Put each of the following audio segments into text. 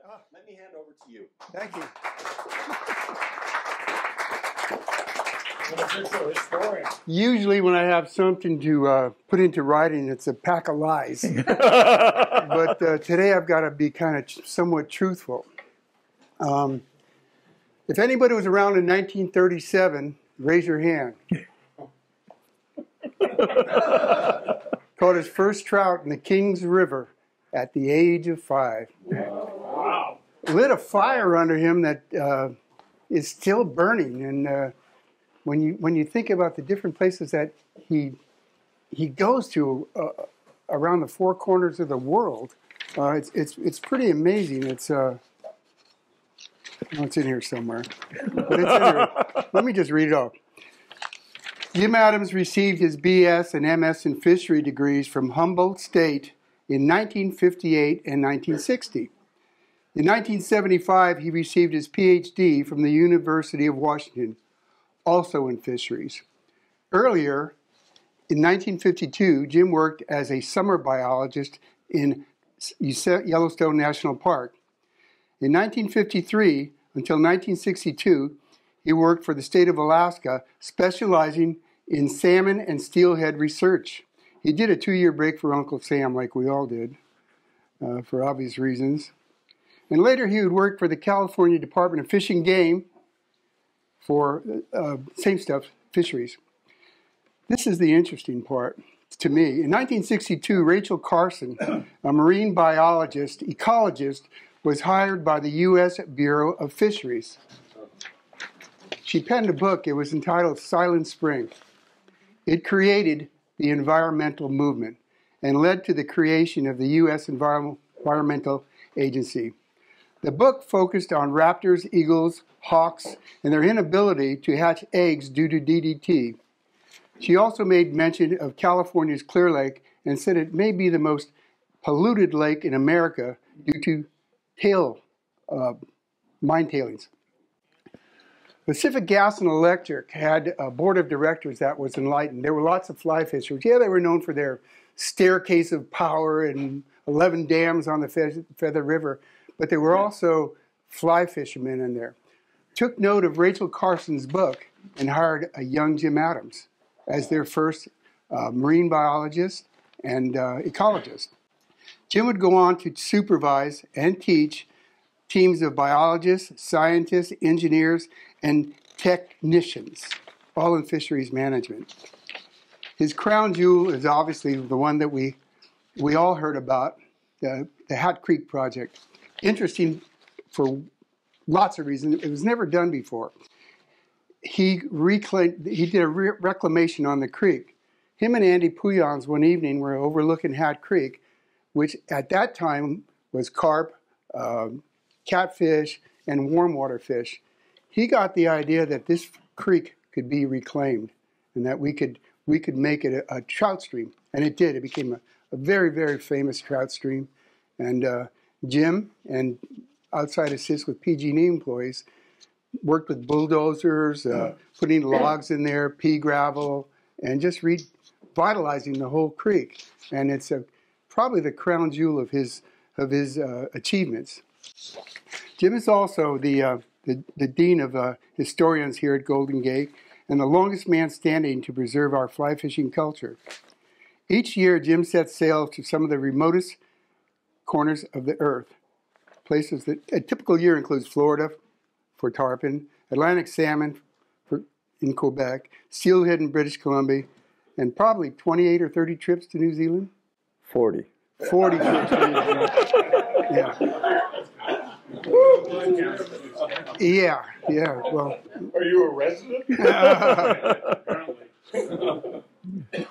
let me hand over to you. Thank you. An official historian. Usually when I have something to put into writing, it's a pack of lies. But today I've got to be kind of somewhat truthful. If anybody was around in 1937, raise your hand. Caught his first trout in the Kings River at the age of 5. Wow. Lit a fire under him that is still burning. And when you think about the different places that he goes to around the four corners of the world, it's pretty amazing. It's in here somewhere. But it's in here. Let me just read it off. Jim Adams received his BS and MS in fishery degrees from Humboldt State in 1958 and 1960. In 1975, he received his PhD from the University of Washington, also in fisheries. Earlier, in 1952, Jim worked as a summer biologist in Yellowstone National Park. In 1953 until 1962, he worked for the state of Alaska, specializing in salmon and steelhead research. He did a 2-year break for Uncle Sam, like we all did, for obvious reasons. And later he would work for the California Department of Fish and Game for same stuff, fisheries. This is the interesting part to me. In 1962, Rachel Carson, a marine biologist, ecologist, was hired by the U.S. Bureau of Fisheries. She penned a book. It was entitled Silent Spring. It created the environmental movement and led to the creation of the U.S. Environmental Agency. The book focused on raptors, eagles, hawks, and their inability to hatch eggs due to DDT. She also made mention of California's Clear Lake and said it may be the most polluted lake in America due to mine tailings. Pacific Gas and Electric had a board of directors that was enlightened. There were lots of fly fishers. Yeah, they were known for their staircase of power and 11 dams on the Feather River, but there were also fly fishermen in there. Took note of Rachel Carson's book and hired a young Jim Adams as their first marine biologist and ecologist. Jim would go on to supervise and teach teams of biologists, scientists, engineers, and technicians, all in fisheries management. His crown jewel is obviously the one that we all heard about, the Hat Creek Project. Interesting for lots of reasons. It was never done before. He did a reclamation on the creek. Him and Andy Puyans one evening were overlooking Hat Creek, which at that time was carp, catfish, and warm water fish. He got the idea that this creek could be reclaimed and that we could make it a trout stream. And it did. It became a very, very famous trout stream. And Jim and outside assist with PG&E employees worked with bulldozers, putting logs in there, pea gravel, and just revitalizing the whole creek. And it's probably the crown jewel of his achievements. Jim is also the dean of historians here at Golden Gate and the longest man standing to preserve our fly fishing culture. Each year, Jim sets sail to some of the remotest corners of the earth. Places that a typical year includes Florida for tarpon, Atlantic salmon in Quebec, steelhead in British Columbia, and probably 28 or 30 trips to New Zealand. 40. 40 trips to New Zealand. Yeah. Yeah. Well. Are you a resident?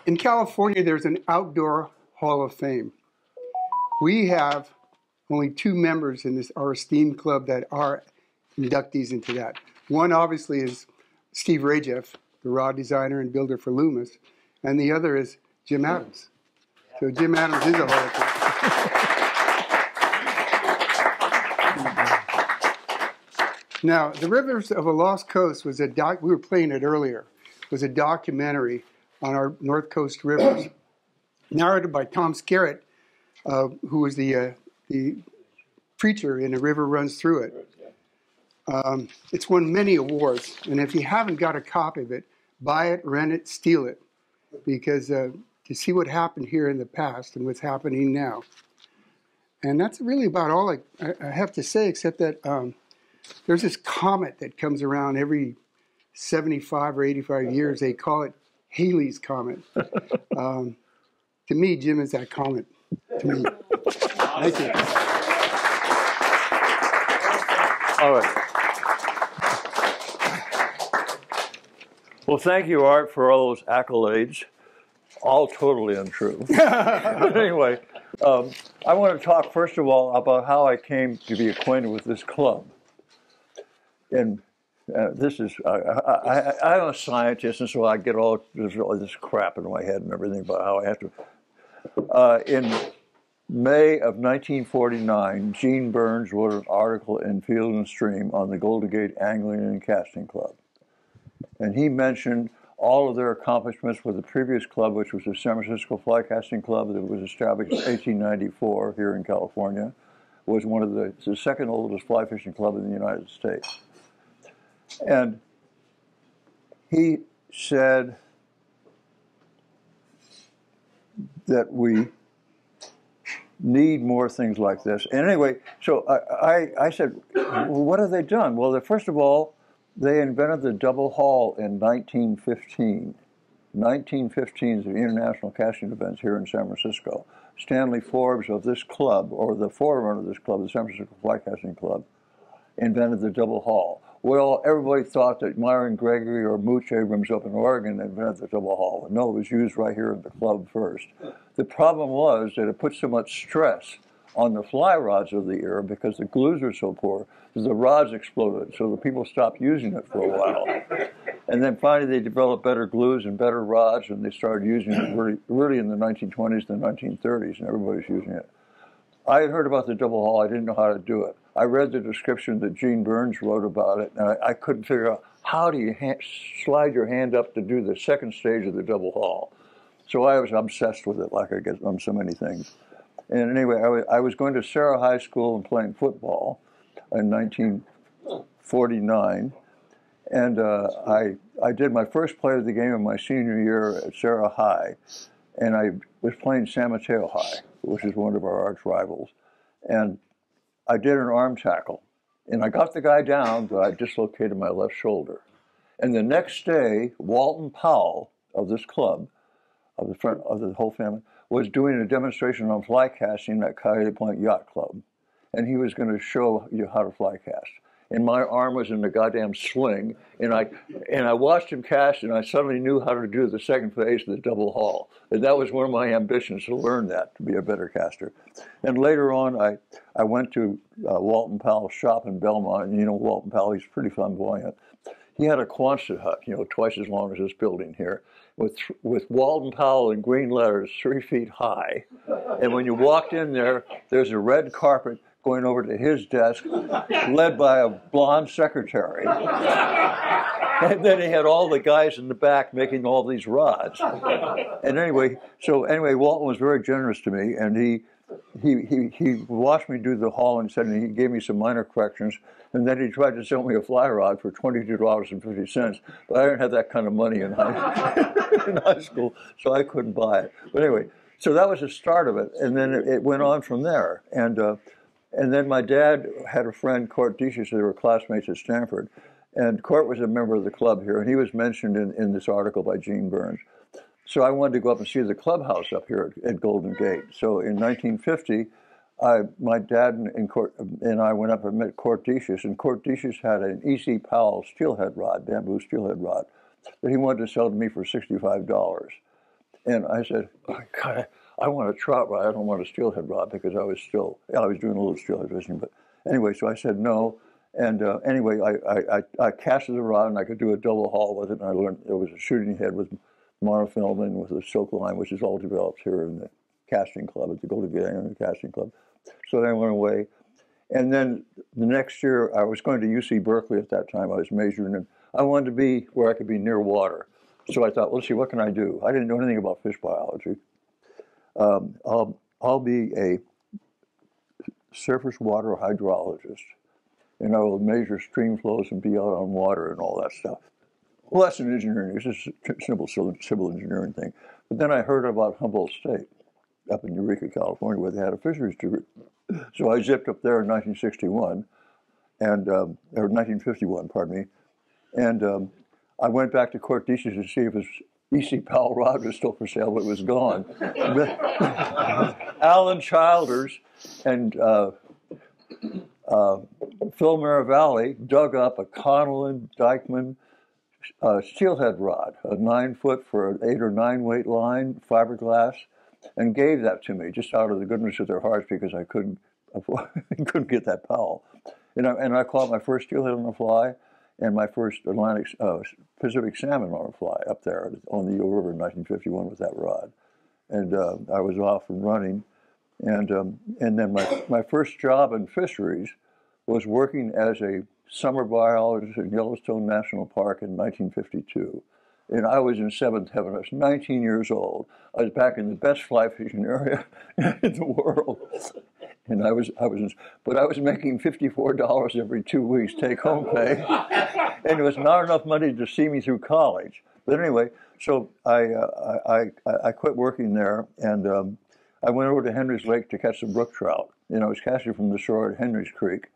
In California, there's an outdoor Hall of Fame. We have only 2 members in our esteemed club that are inductees into that. One, obviously, is Steve Rajeff, the rod designer and builder for Loomis, and the other is Jim Adams. So Jim Adams is a Hall of Fame. Now, The Rivers of a Lost Coast was we were playing it earlier, was a documentary on our North Coast rivers, narrated by Tom Skerritt, who was the preacher in A River Runs Through It. It's won many awards, and if you haven't got a copy of it, buy it, rent it, steal it, because to see what happened here in the past and what's happening now. And that's really about all I have to say, except that there's this comet that comes around every 75 or 85 years. They call it Halley's Comet. To me, Jim is that comet. To me. Thank you. All right. Well, thank you, Art, for all those accolades. All totally untrue. But anyway, I want to talk, first of all, about how I came to be acquainted with this club. And this is, I'm a scientist, and so I get all this crap in my head and everything about how I have to. In May of 1949, Gene Burns wrote an article in Field and Stream on the Golden Gate Angling and Casting Club. And he mentioned all of their accomplishments with the previous club, which was the San Francisco Fly Casting Club that was established in 1894 here in California, was one of the second oldest fly fishing club in the United States. And he said that we need more things like this. And anyway, so I said, well, what have they done? Well, first of all, they invented the double haul in 1915. 1915 is the International Casting Events here in San Francisco. Stanley Forbes of this club, or the forerunner of this club, the San Francisco Fly Casting Club, invented the double haul. Well, everybody thought that Myron Gregory or Mooch Abrams up in Oregon invented the double haul. No, it was used right here at the club first. The problem was that it put so much stress on the fly rods of the era because the glues are so poor that the rods exploded. So the people stopped using it for a while. And then finally they developed better glues and better rods, and they started using it really in the 1920s and the 1930s, and everybody's using it. I had heard about the double haul. I didn't know how to do it. I read the description that Gene Burns wrote about it, and I couldn't figure out how do you slide your hand up to do the second stage of the double haul. So I was obsessed with it, like I get on so many things. And anyway, I was going to Sarah High School and playing football in 1949, and I did my first play of the game of my senior year at Sarah High, and I was playing San Mateo High, which is one of our arch rivals, and I did an arm tackle, and I got the guy down, but I dislocated my left shoulder. And the next day, Walton Powell of this club, of the whole family, was doing a demonstration on fly casting at Coyote Point Yacht Club, and he was going to show you how to fly cast. And my arm was in the goddamn sling, and I watched him cast, and I suddenly knew how to do the second phase of the double haul. And that was one of my ambitions, to learn that, to be a better caster. And later on, I went to Walton Powell's shop in Belmont, and you know Walton Powell, he's pretty flamboyant. He had a Quonset hut, twice as long as this building here, with Walton Powell in green letters, 3 feet high. And when you walked in there, there's a red carpet going over to his desk, led by a blonde secretary. And then he had all the guys in the back making all these rods. And anyway, Walton was very generous to me, and he watched me do the haul and he gave me some minor corrections, and then he tried to sell me a fly rod for $22.50, but I didn't have that kind of money in high school, so I couldn't buy it. But anyway, so that was the start of it, and then it went on from there. And then my dad had a friend, Court Decius, they were classmates at Stanford, and Court was a member of the club here, and he was mentioned in this article by Gene Burns. So I wanted to go up and see the clubhouse up here at Golden Gate. So in 1950, my dad and I went up and met Court Decius, and Court Decius had an E.C. Powell steelhead rod, bamboo steelhead rod, that he wanted to sell to me for $65. And I said, oh, God, I want a trout rod. I don't want a steelhead rod, because I was doing a little steelhead fishing. But anyway, so I said no. And anyway, I casted the rod, and I could do a double haul with it. And I learned there was a shooting head with monofilament and with a silk line, which is all developed here in the casting club, at the Golden Gate Angling Casting Club. So then I went away. And then the next year, I was going to UC Berkeley at that time. I was majoring in. I wanted to be where I could be near water. So I thought, let's see, what can I do? I didn't know anything about fish biology. I'll be a surface water hydrologist, and I will measure stream flows and be out on water and all that stuff. Well, that's an engineering. It's just a simple civil engineering thing. But then I heard about Humboldt State up in Eureka, California, where they had a fisheries degree. So I zipped up there in 1961, and or 1951, pardon me, and I went back to Court Deschutes to see if his E.C. Powell rod was still for sale, but it was gone. Alan Childers and Phil Maravalli dug up a Connellan Dykeman steelhead rod, a 9-foot for an 8 or 9 weight line, fiberglass, and gave that to me just out of the goodness of their hearts because I couldn't couldn't get that Powell. And I caught my first steelhead on a fly and my first Pacific salmon on a fly up there on the Eel River in 1951 with that rod. And I was off and running. And then my first job in fisheries was working as a summer biologist in Yellowstone National Park in 1952. And I was in seventh heaven. I was 19 years old. I was back in the best fly fishing area in the world. And I was making $54 every 2 weeks take home pay. And it was not enough money to see me through college. But anyway, so I quit working there, and I went over to Henry's Lake to catch some brook trout. And I was catching from the shore at Henry's Creek.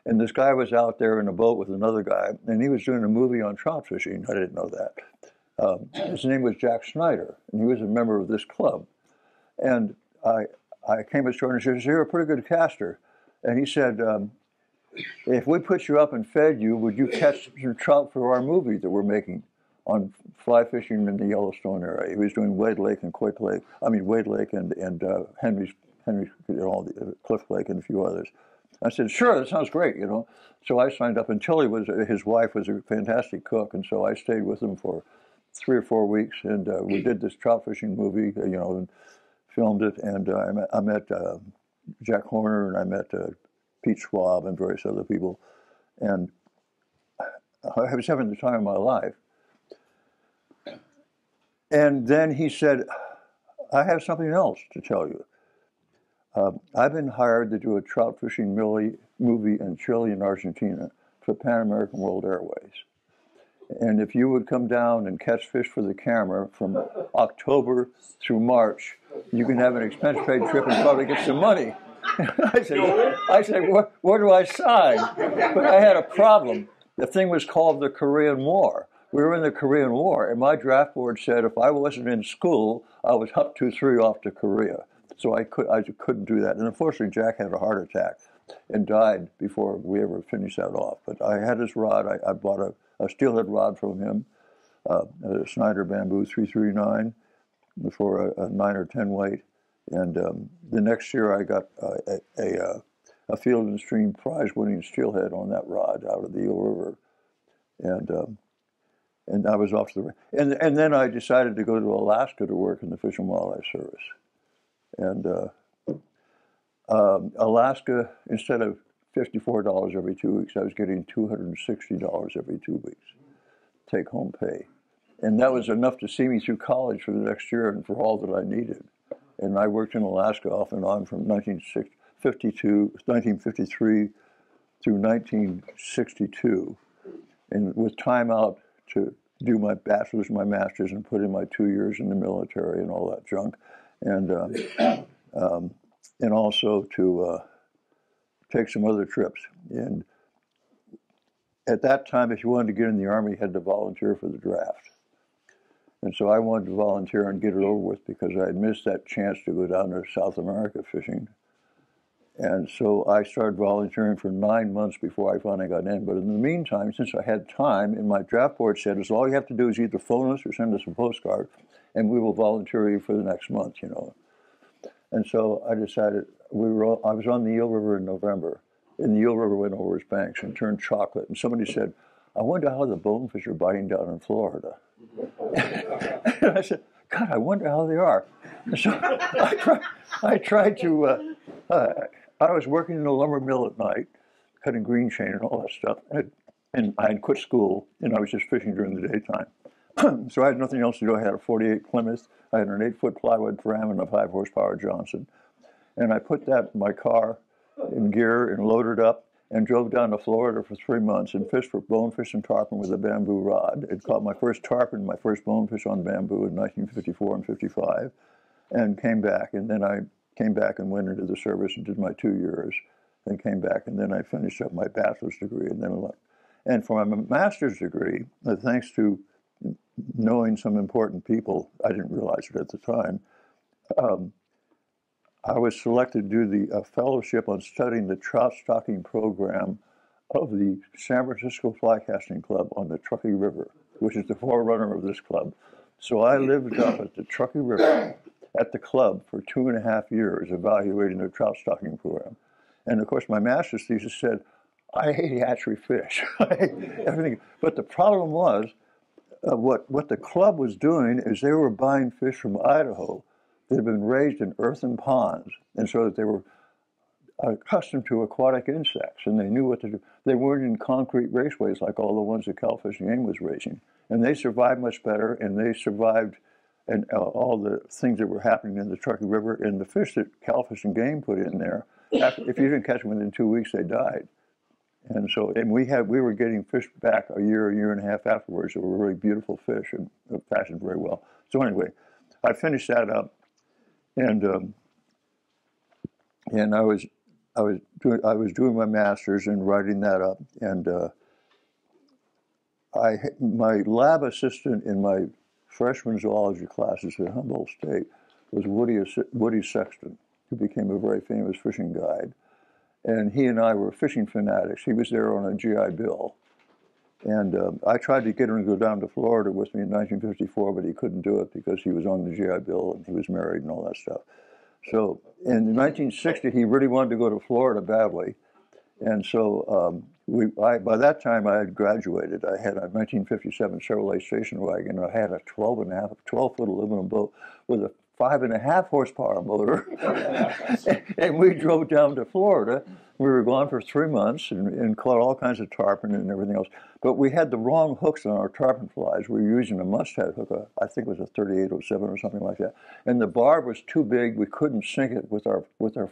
And this guy was out there in a boat with another guy, and he was doing a movie on trout fishing. I didn't know that. His name was Jack Snyder, and he was a member of this club. And I came to shore and he said, "You're a pretty good caster." And he said, "If we put you up and fed you, would you catch some trout for our movie that we're making on fly fishing in the Yellowstone area?" He was doing Wade Lake and Wade Lake and Henry's, all the Cliff Lake and a few others. I said, "Sure, that sounds great, you know." So I signed up, and Tilly his wife was a fantastic cook, and so I stayed with him for 3 or 4 weeks, and we did this trout fishing movie, and filmed it, and I met Jack Horner, and I met Pete Schwab and various other people, and I was having the time of my life. And then he said, "I have something else to tell you. I've been hired to do a trout fishing movie in Chile and Argentina for Pan American World Airways. And if you would come down and catch fish for the camera from October through March, you can have an expense-paid trip and probably get some money." I said, where do I sign? But I had a problem. The thing was called the Korean War. We were in the Korean War, and my draft board said if I wasn't in school, I was up 2-3 off to Korea. So I couldn't do that. And unfortunately, Jack had a heart attack and died before we ever finished that off. But I had his rod. I bought a steelhead rod from him, a Snyder Bamboo 339 for a 9 or 10 weight. And the next year I got a Field and Stream prize-winning steelhead on that rod out of the Eel River. And I was off to the... And then I decided to go to Alaska to work in the Fish and Wildlife Service. And Alaska, instead of $54 every 2 weeks, I was getting $260 every 2 weeks, take-home pay. And that was enough to see me through college for the next year and for all that I needed. And I worked in Alaska off and on from 1953 through 1962, and with time out to do my bachelor's and my master's and put in my 2 years in the military and all that junk. And also to take some other trips. And at that time, if you wanted to get in the Army, you had to volunteer for the draft. And so I wanted to volunteer and get it over with because I had missed that chance to go down to South America fishing. And so I started volunteering for 9 months before I finally got in. But in the meantime, since I had time, and my draft board said, all you have to do is either phone us or send us a postcard, and we will volunteer you for the next month, And so I decided, I was on the Eel River in November, and the Eel River went over its banks and turned chocolate. And somebody said, "I wonder how the bonefish are biting down in Florida." And I said, "God, I wonder how they are." And so I tried to, I was working in a lumber mill at night, cutting green chain and all that stuff. And I had quit school, and I was just fishing during the daytime. So I had nothing else to do. I had a 48 Plymouth. I had an 8-foot plywood Fram and a 5-horsepower Johnson. And I put that in my car in gear and loaded up and drove down to Florida for 3 months and fished for bonefish and tarpon with a bamboo rod. It caught my first tarpon, my first bonefish on bamboo in 1954 and 55, and came back. And then I came back and went into the service and did my 2 years, then came back, and then I finished up my bachelor's degree, and then left. And for my master's degree, thanks to knowing some important people, I didn't realize it at the time, I was selected to do the fellowship on studying the trout stocking program of the San Francisco Fly Casting Club on the Truckee River, which is the forerunner of this club. So I lived up at the Truckee River at the club for 2.5 years evaluating the trout stocking program. And of course, my master's thesis said, I hate hatchery fish. I hate everything. But the problem was, what the club was doing is they were buying fish from Idaho that had been raised in earthen ponds, and so that they were accustomed to aquatic insects, and they knew what to do. They weren't in concrete raceways like all the ones that Cal Fish and Game was raising, and they survived much better, and they survived and all the things that were happening in the Truckee River, and the fish that Cal Fish and Game put in there, if you didn't catch them within 2 weeks, they died. And so, and we were getting fish back a year and a half afterwards that were really beautiful fish and fashioned very well. So anyway, I finished that up, and I was doing my master's and writing that up, and my lab assistant in my freshman zoology classes at Humboldt State was Woody Sexton, who became a very famous fishing guide. And he and I were fishing fanatics. He was there on a GI Bill. And I tried to get him to go down to Florida with me in 1954, but he couldn't do it because he was on the GI Bill and he was married and all that stuff. So in 1960, he really wanted to go to Florida badly. And so by that time, I had graduated. I had a 1957 Chevrolet station wagon. I had a 12-foot aluminum boat with a 5.5 horsepower motor, and we drove down to Florida. We were gone for 3 months and caught all kinds of tarpon and everything else. But we had the wrong hooks on our tarpon flies. We were using a Mustad hook, I think it was a 3807 or something like that. And the barb was too big. We couldn't sink it with our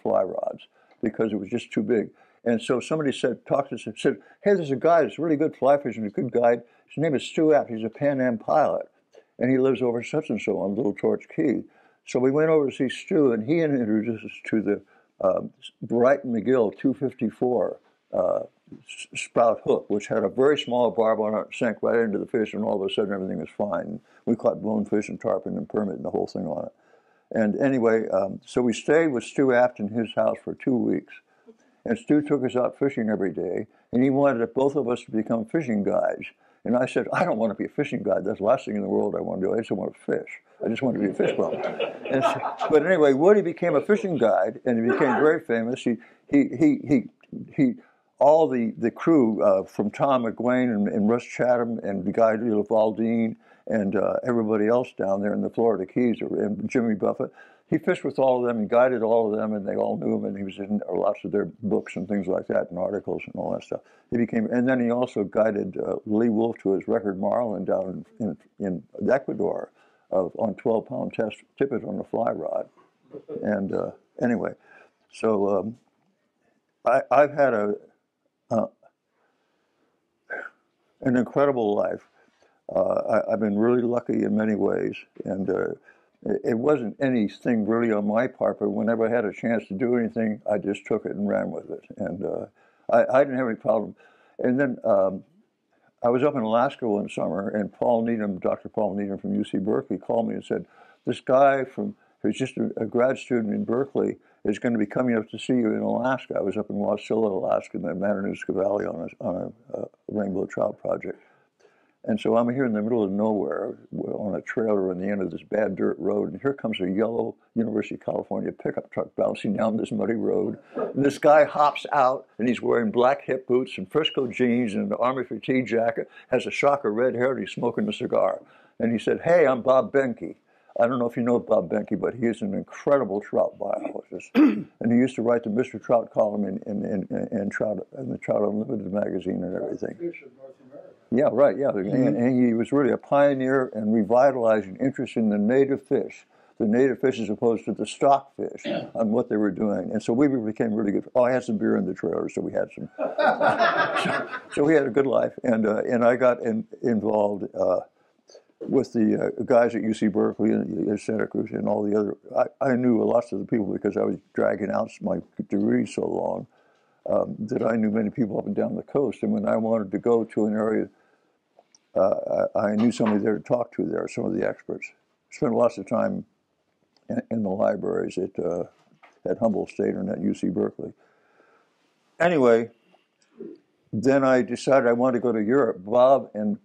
fly rods because it was just too big. And so somebody talked to us and said, hey, there's a guy that's really good fly fishing, a good guide. His name is Stu Apt. He's a Pan Am pilot, and he lives over such and so on Little Torch Key. So we went over to see Stu, and he introduced us to the Brighton McGill 254 spout hook, which had a very small barb on it, sank right into the fish, and all of a sudden everything was fine. We caught bonefish and tarpon and permit and the whole thing on it. And anyway, so we stayed with Stu Apt in his house for 2 weeks. And Stu took us out fishing every day, and he wanted both of us to become fishing guides. And I said, I don't want to be a fishing guide. That's the last thing in the world I want to do. I just want to fish. I just want to be a fish bum. But anyway, Woody became a fishing guide, and he became very famous. All the crew from Tom McGuane and Russ Chatham and the guy Valdine and everybody else down there in the Florida Keys, and Jimmy Buffett, he fished with all of them and guided all of them, and they all knew him, and he was in lots of their books and things like that, and articles and all that stuff. And then he also guided Lee Wolf to his record marlin down in Ecuador on 12-pound tippet on a fly rod. And anyway, so I've had an incredible life. I've been really lucky in many ways, and it wasn't anything really on my part, but whenever I had a chance to do anything, I just took it and ran with it. And I didn't have any problem. And then I was up in Alaska one summer, and Dr. Paul Needham from UC Berkeley called me and said, this guy who's just a grad student in Berkeley is going to be coming up to see you in Alaska. I was up in Wasilla, Alaska, in the Matanuska Valley on a rainbow trout project. And so I'm here in the middle of nowhere on a trailer on the end of this bad dirt road, and here comes a yellow University of California pickup truck bouncing down this muddy road. And this guy hops out, and he's wearing black hip boots and Frisco jeans and an Army fatigue jacket, has a shock of red hair, and he's smoking a cigar. And he said, hey, I'm Bob Benke. I don't know if you know Bob Benke, but he is an incredible trout biologist. And he used to write the Mr. Trout column in the Trout Unlimited magazine and everything. Fish of North America. Yeah, right, yeah. And he was really a pioneer in revitalizing interest in the native fish. the native fish as opposed to the stock fish on what they were doing. And so we became really good. Oh, I had some beer in the trailer, so we had some. So we had a good life. And I got involved with the guys at UC Berkeley and Santa Cruz and all the other. I knew lots of the people because I was dragging out my degree so long that I knew many people up and down the coast. And when I wanted to go to an area, I knew somebody there to talk to there, some of the experts. Spent lots of time in the libraries at Humboldt State and at UC Berkeley. Anyway, then I decided I wanted to go to Europe. Bob and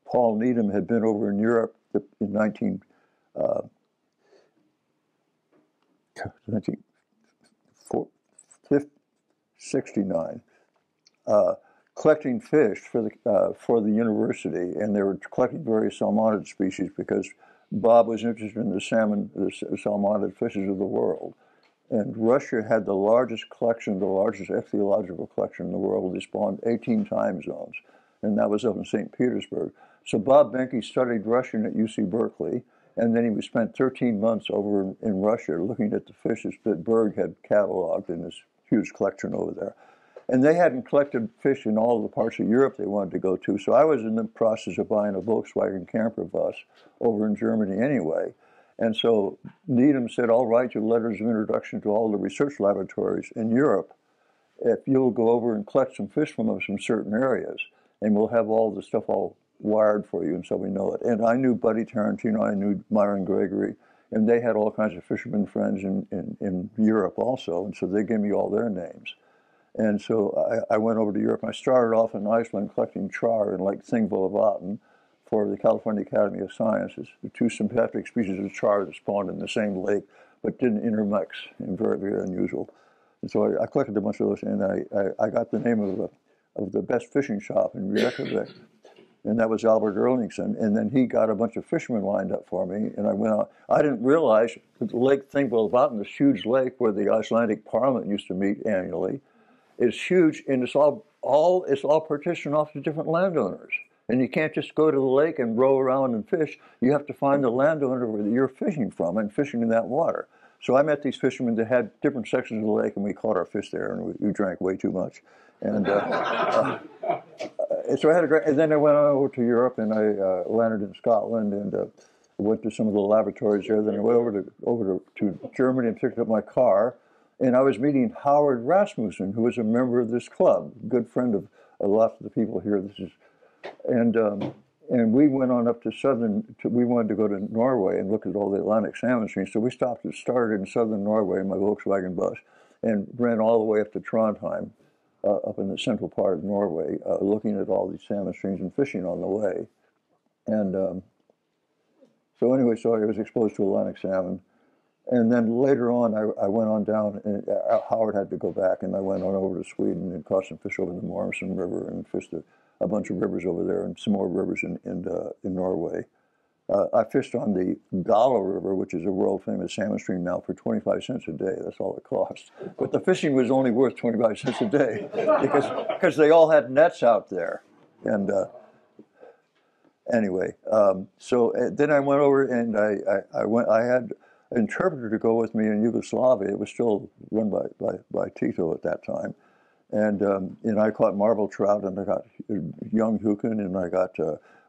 Paul Needham had been over in Europe in 1969, collecting fish for the university, and they were collecting various salmonid species because Bob was interested in the salmonid fishes of the world. And Russia had the largest collection, the largest ichthyological collection in the world. They spawned 18 time zones, and that was up in St. Petersburg. So Bob Behnke studied Russian at UC Berkeley, and then he spent 13 months over in Russia looking at the fishes that Berg had cataloged in this huge collection over there. And they hadn't collected fish in all the parts of Europe they wanted to go to, so I was in the process of buying a Volkswagen camper bus over in Germany anyway. And so Needham said, I'll write you letters of introduction to all the research laboratories in Europe if you'll go over and collect some fish from us from certain areas, and we'll have all the stuff all wired for you, and so we know it. And I knew Buddy Tarantino, I knew Myron Gregory, and they had all kinds of fishermen friends in Europe also, and so they gave me all their names. And so I went over to Europe, and I started off in Iceland collecting char in Lake Thingvallavatn for the California Academy of Sciences, the two sympatric species of char that spawned in the same lake but didn't intermix, and very, very unusual. And so I collected a bunch of those, and I got the name of the best fishing shop in Reykjavik, and that was Albert Erlingson. And then he got a bunch of fishermen lined up for me, and I went out. I didn't realize that Lake Thingvallavatn, this huge lake where the Icelandic Parliament used to meet annually, is huge, and it's all partitioned off to different landowners. And you can't just go to the lake and row around and fish. You have to find the landowner where you're fishing from and fishing in that water. So I met these fishermen that had different sections of the lake, and we caught our fish there, and we drank way too much. And so I had a great. And then I went on over to Europe, and I landed in Scotland, and went to some of the laboratories there. Then I went over to Germany and picked up my car. And I was meeting Howard Rasmussen, who was a member of this club, good friend of a lot of the people here. And we went on up to we wanted to go to Norway and look at all the Atlantic salmon streams. So we started in southern Norway in my Volkswagen bus and ran all the way up to Trondheim, up in the central part of Norway, looking at all these salmon streams and fishing on the way. And so anyway, so I was exposed to Atlantic salmon. And then later on, I went on down, and Howard had to go back, and I went on over to Sweden and caught some fish over the Morrison River and fished a bunch of rivers over there and some more rivers in Norway. I fished on the Gala River, which is a world-famous salmon stream now, for 25 cents a day. That's all it cost. But the fishing was only worth 25 cents a day because they all had nets out there. And anyway, so then I went over, and I had an interpreter to go with me in Yugoslavia. It was still run by Tito at that time. And I caught marble trout, and I got young hukin, and I got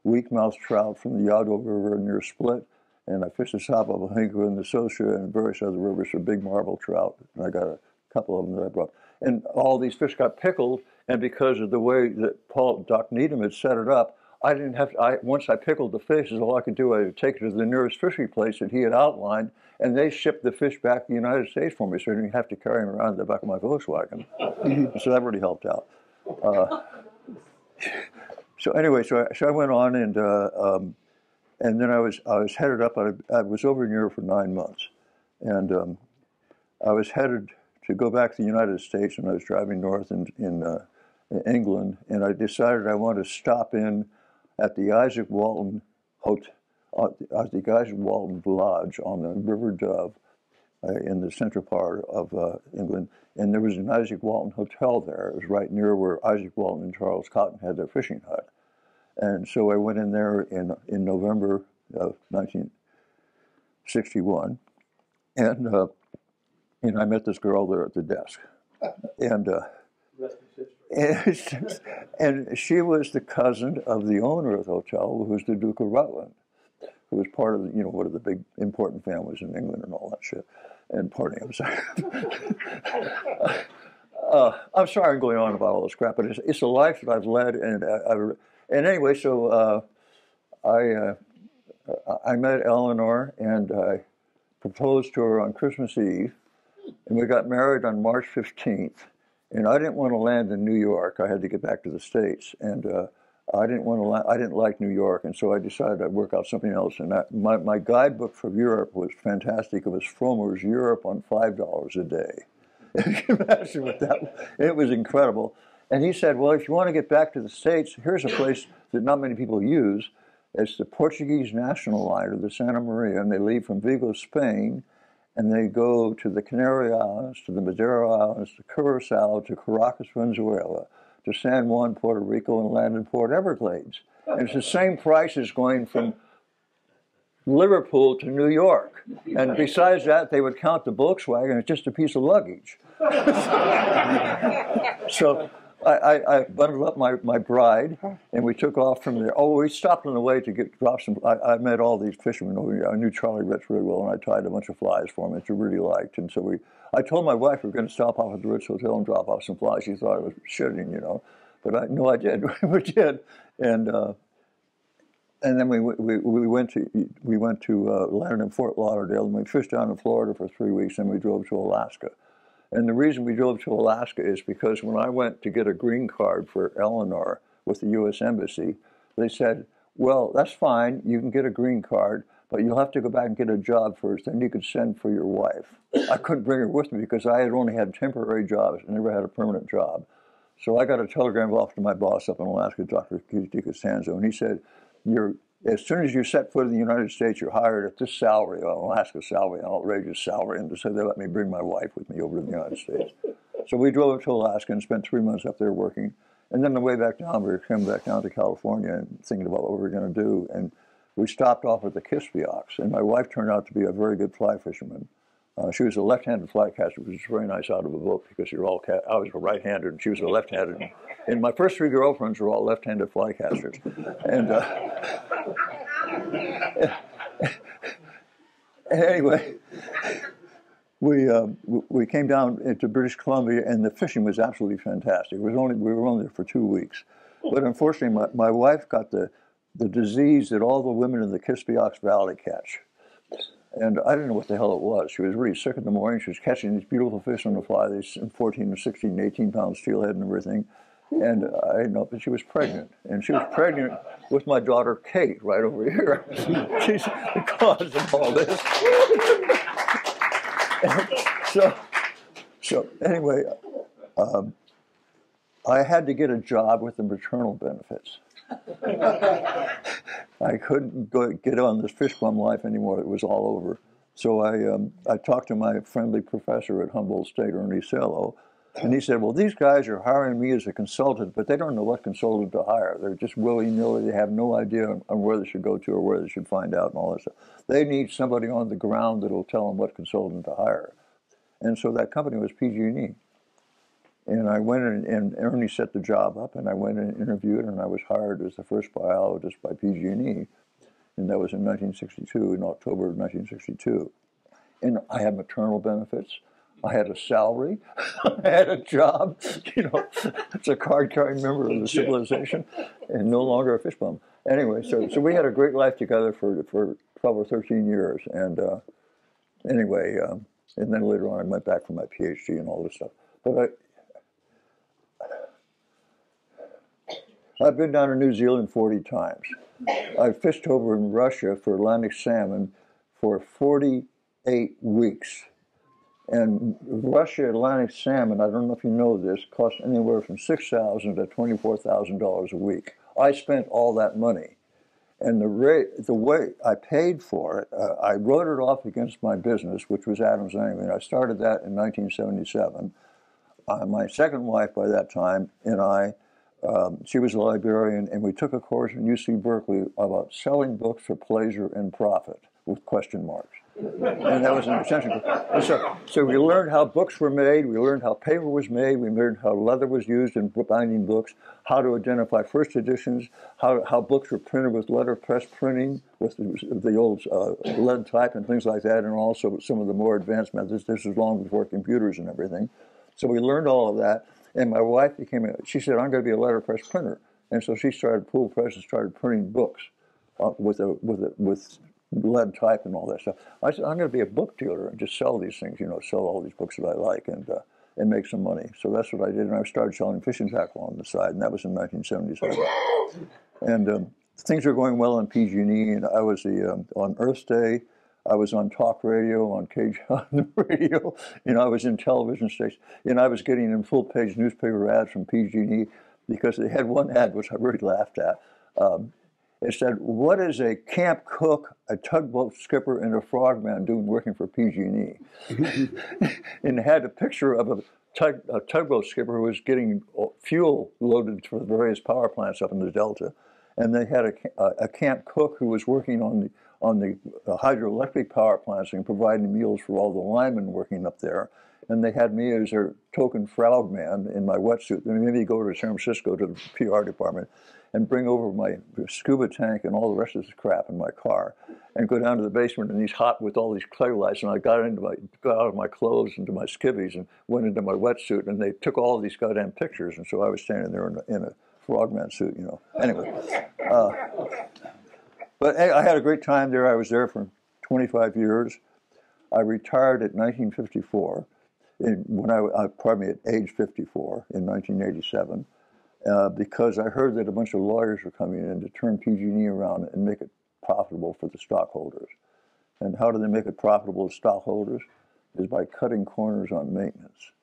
weak-mouthed trout from the Yago River near Split, and I fished the Sapabahinka and the Sosha and various other rivers for big marble trout, and I got a couple of them that I brought. And all these fish got pickled, and because of the way that Doc Needham had set it up, I didn't have to, once I pickled the fish, all I could do, I would take it to the nearest fishery place that he had outlined, and they shipped the fish back to the United States for me, so I didn't have to carry them around in the back of my Volkswagen. So that really helped out. So anyway, so I went on, and then I was headed up. I was over in Europe for 9 months, and I was headed to go back to the United States, and I was driving north in England, and I decided I wanted to stop in at the Isaac Walton Hotel, at the Isaac Walton Lodge on the River Dove in the central part of England. And there was an Isaac Walton Hotel there. It was right near where Isaac Walton and Charles Cotton had their fishing hut. And so I went in there in November of 1961. And I met this girl there at the desk, and and she was the cousin of the owner of the hotel, who was the Duke of Rutland, who was part of one of the big important families in England and all that shit. And pardon me, I'm sorry. I'm sorry I'm going on about all this crap, but it's a life that I've led, and anyway, so I met Eleanor, and I proposed to her on Christmas Eve, and we got married on March 15th. And I didn't want to land in New York. I had to get back to the States, and I didn't like New York, and so I decided I'd work out something else. And my guidebook for Europe was fantastic. It was Frommer's Europe on $5 a day. You can imagine what that was. It was incredible. And he said, well, if you want to get back to the States, here's a place that not many people use. It's the Portuguese national liner, the Santa Maria, and they leave from Vigo, Spain, and they go to the Canary Islands, to the Madeira Islands, to Curacao, to Caracas, Venezuela, to San Juan, Puerto Rico, and land in Port Everglades. And it's the same price as going from Liverpool to New York. And besides that, they would count the Volkswagen as just a piece of luggage. So I bundled up my bride, and we took off from there. Oh, we stopped on the way to drop some. I met all these fishermen. I knew Charlie Ritz really well, and I tied a bunch of flies for him that you really liked. And so I told my wife we were going to stop off at the Ritz Hotel and drop off some flies. She thought I was shitting, but I did. We did, and then we went to landed in Fort Lauderdale, and we fished down in Florida for 3 weeks, and we drove to Alaska. And the reason we drove to Alaska is because when I went to get a green card for Eleanor with the U.S. Embassy, they said, well, that's fine, you can get a green card, but you'll have to go back and get a job first, then you could send for your wife. I couldn't bring her with me because I had only had temporary jobs, I never had a permanent job. So I got a telegram off to my boss up in Alaska, Dr. Costanzo, and he said, as soon as you set foot in the United States, you're hired at this salary, Alaska salary, an outrageous salary, and so they let me bring my wife with me over to the United States. So we drove to Alaska and spent 3 months up there working. And then on the way back down, we were coming back down to California and thinking about what we were going to do. And we stopped off at the Kispioks, and my wife turned out to be a very good fly fisherman. She was a left-handed fly catcher, which was very nice out of a boat because I was a right-handed and she was a left-handed. And my first 3 girlfriends were all left-handed fly catchers. And anyway, we came down into British Columbia, and the fishing was absolutely fantastic. We were only there for 2 weeks, but unfortunately, my wife got the disease that all the women in the Kispioks Valley catch. And I didn't know what the hell it was. She was really sick in the morning. She was catching these beautiful fish on the fly, these 14 and 16, 18-pound steelhead and everything. And I didn't know, but she was pregnant. And she was pregnant with my daughter, Kate, right over here. She's the cause of all this. So anyway, I had to get a job with the maternal benefits. I couldn't get on this fish bum life anymore. It was all over. So I talked to my friendly professor at Humboldt State, Ernie Cello, and he said, well, these guys are hiring me as a consultant, but they don't know what consultant to hire. They're just willy-nilly. They have no idea on where they should go to or where they should find out and all that stuff. They need somebody on the ground that will tell them what consultant to hire. And so that company was PG&E. And I went in, and Ernie set the job up, and I went and interviewed, and I was hired as the first biologist by PG&E, and that was in 1962, in October of 1962. And I had maternal benefits. I had a salary. I had a job. It's a card-carrying member of the civilization, and no longer a fish bum. Anyway, so we had a great life together for 12 or 13 years, and anyway, and then later on I went back for my PhD and all this stuff. But I've been down to New Zealand 40 times. I've fished over in Russia for Atlantic salmon for 48 weeks. And Russia Atlantic salmon, I don't know if you know this, costs anywhere from $6,000 to $24,000 a week. I spent all that money. And the way I paid for it, I wrote it off against my business, which was Adams Angling. I started that in 1977. My second wife by that time and I, she was a librarian, and we took a course in UC Berkeley about selling books for pleasure and profit with question marks. And that was an extension cord. And so we learned how books were made, we learned how paper was made, we learned how leather was used in binding books, how to identify first editions, how books were printed with letterpress printing, with the old lead type and things like that, and also some of the more advanced methods. This was long before computers and everything. So we learned all of that, and my wife she said, I'm going to be a letterpress printer. And so she started pull press and started printing books with lead type and all that stuff. I said, I'm going to be a book dealer and just sell these things, sell all these books that I like and make some money. So that's what I did, and I started selling fishing tackle on the side, and that was in 1977. And things were going well on PG&E, and I was on Earth Day. I was on talk radio, on cage on the radio. I was in television stations. I was getting in full-page newspaper ads from PG&E because they had one ad which I really laughed at. It said, "What is a camp cook, a tugboat skipper, and a frogman doing working for PG&E?" And it had a picture of a tugboat skipper who was getting fuel loaded for the various power plants up in the Delta, and they had a camp cook who was working on the hydroelectric power plants and providing meals for all the linemen working up there. And they had me as their token frogman in my wetsuit. And maybe go to San Francisco to the PR department and bring over my scuba tank and all the rest of this crap in my car, and go down to the basement in with all these clear lights. And I got out of my clothes into my skivvies and went into my wetsuit, and they took all these goddamn pictures. And so I was standing there in a frogman suit, Anyway, but I had a great time there. I was there for 25 years. I retired at 1954. At age 54 in 1987, because I heard that a bunch of lawyers were coming in to turn PG&E around and make it profitable for the stockholders. And how do they make it profitable to stockholders? Is by cutting corners on maintenance,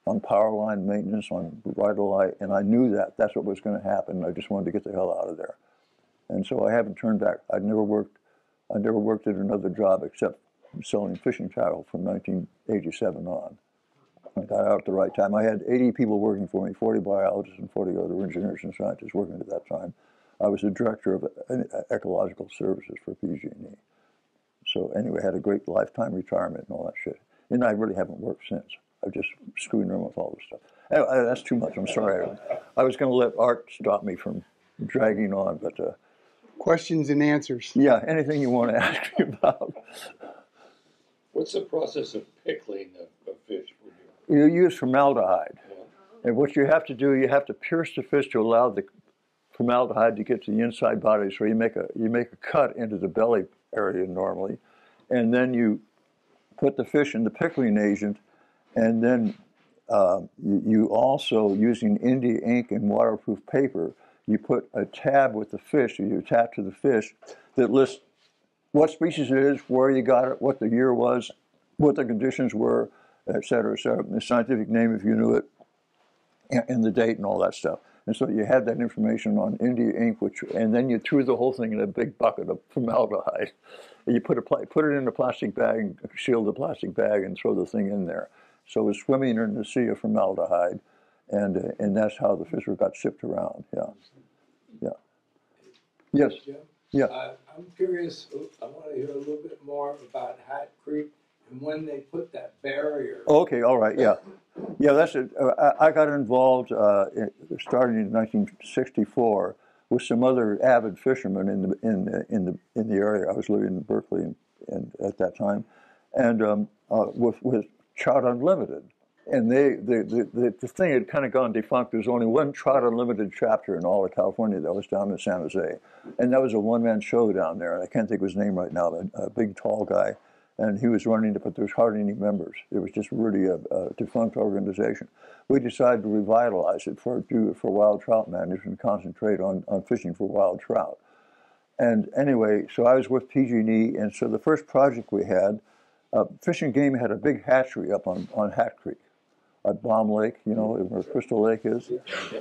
on power line maintenance, on vital light. And I knew that's what was going to happen. I just wanted to get the hell out of there. And so I haven't turned back. I never worked at another job except selling fishing tackle from 1987 on. I got out at the right time. I had 80 people working for me, 40 biologists and 40 other engineers and scientists working at that time. I was the director of ecological services for PG&E. So anyway, I had a great lifetime retirement and all that shit. And I really haven't worked since. I've just screwed around with all this stuff. Anyway, that's too much. I'm sorry. I was going to let Art stop me from dragging on, but... questions and answers. Yeah, anything you want to ask me about. What's the process of pickling a fish? You use formaldehyde. And what you have to do, you have to pierce the fish to allow the formaldehyde to get to the inside body. So you make a cut into the belly area normally, and then you put the fish in the pickling agent, and then you also, using India ink and waterproof paper, you put a tab with the fish, or you tap to the fish, that lists what species it is, where you got it, what the year was, what the conditions were, et cetera, the scientific name if you knew it, and the date and all that stuff. And so you had that information on India ink, and then you threw the whole thing in a big bucket of formaldehyde. And you put it in a plastic bag, seal the plastic bag, and throw the thing in there. So it was swimming in the sea of formaldehyde, and that's how the fish got shipped around. Yeah. Yes. Jim? Yeah. I'm curious. I want to hear a little bit more about Hat Creek and when they put that barrier. Okay. All right. Yeah. That's it. I got involved starting in 1964 with some other avid fishermen in the area. I was living in Berkeley at that time, and with Trout Unlimited. And the thing had kind of gone defunct. There was only one Trout Unlimited chapter in all of California that was down in San Jose. And that was a one-man show down there. I can't think of his name right now, but a big, tall guy. And he was running it, but there was hardly any members. It was just really a defunct organization. We decided to revitalize it for wild trout management and concentrate on fishing for wild trout. And anyway, so I was with PG&E, and so the first project we had, Fish and Game had a big hatchery up on Hat Creek at Bomb Lake, where Crystal Lake is.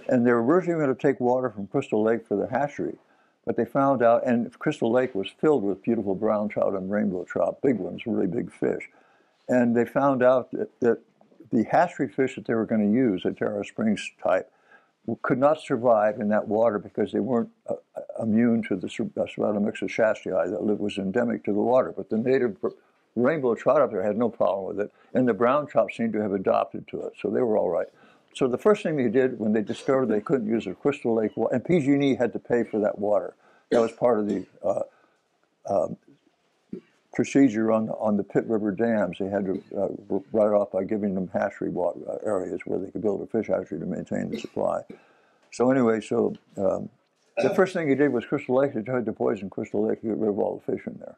And they were originally going to take water from Crystal Lake for the hatchery. But they found out, and Crystal Lake was filled with beautiful brown trout and rainbow trout, big ones, really big fish. And they found out that the hatchery fish that they were going to use, the Terra Springs type, could not survive in that water because they weren't immune to the Ceratomyxus shastii that was endemic to the water. But the native rainbow trout up there had no problem with it, and the brown trout seemed to have adopted to it, so they were all right. So the first thing they did when they discovered they couldn't use the Crystal Lake water, and PG&E had to pay for that water. That was part of the procedure on the Pitt River dams. They had to write off by giving them hatchery water, areas where they could build a fish hatchery to maintain the supply. So anyway, the first thing he did was Crystal Lake. They tried to poison Crystal Lake to get rid of all the fish in there.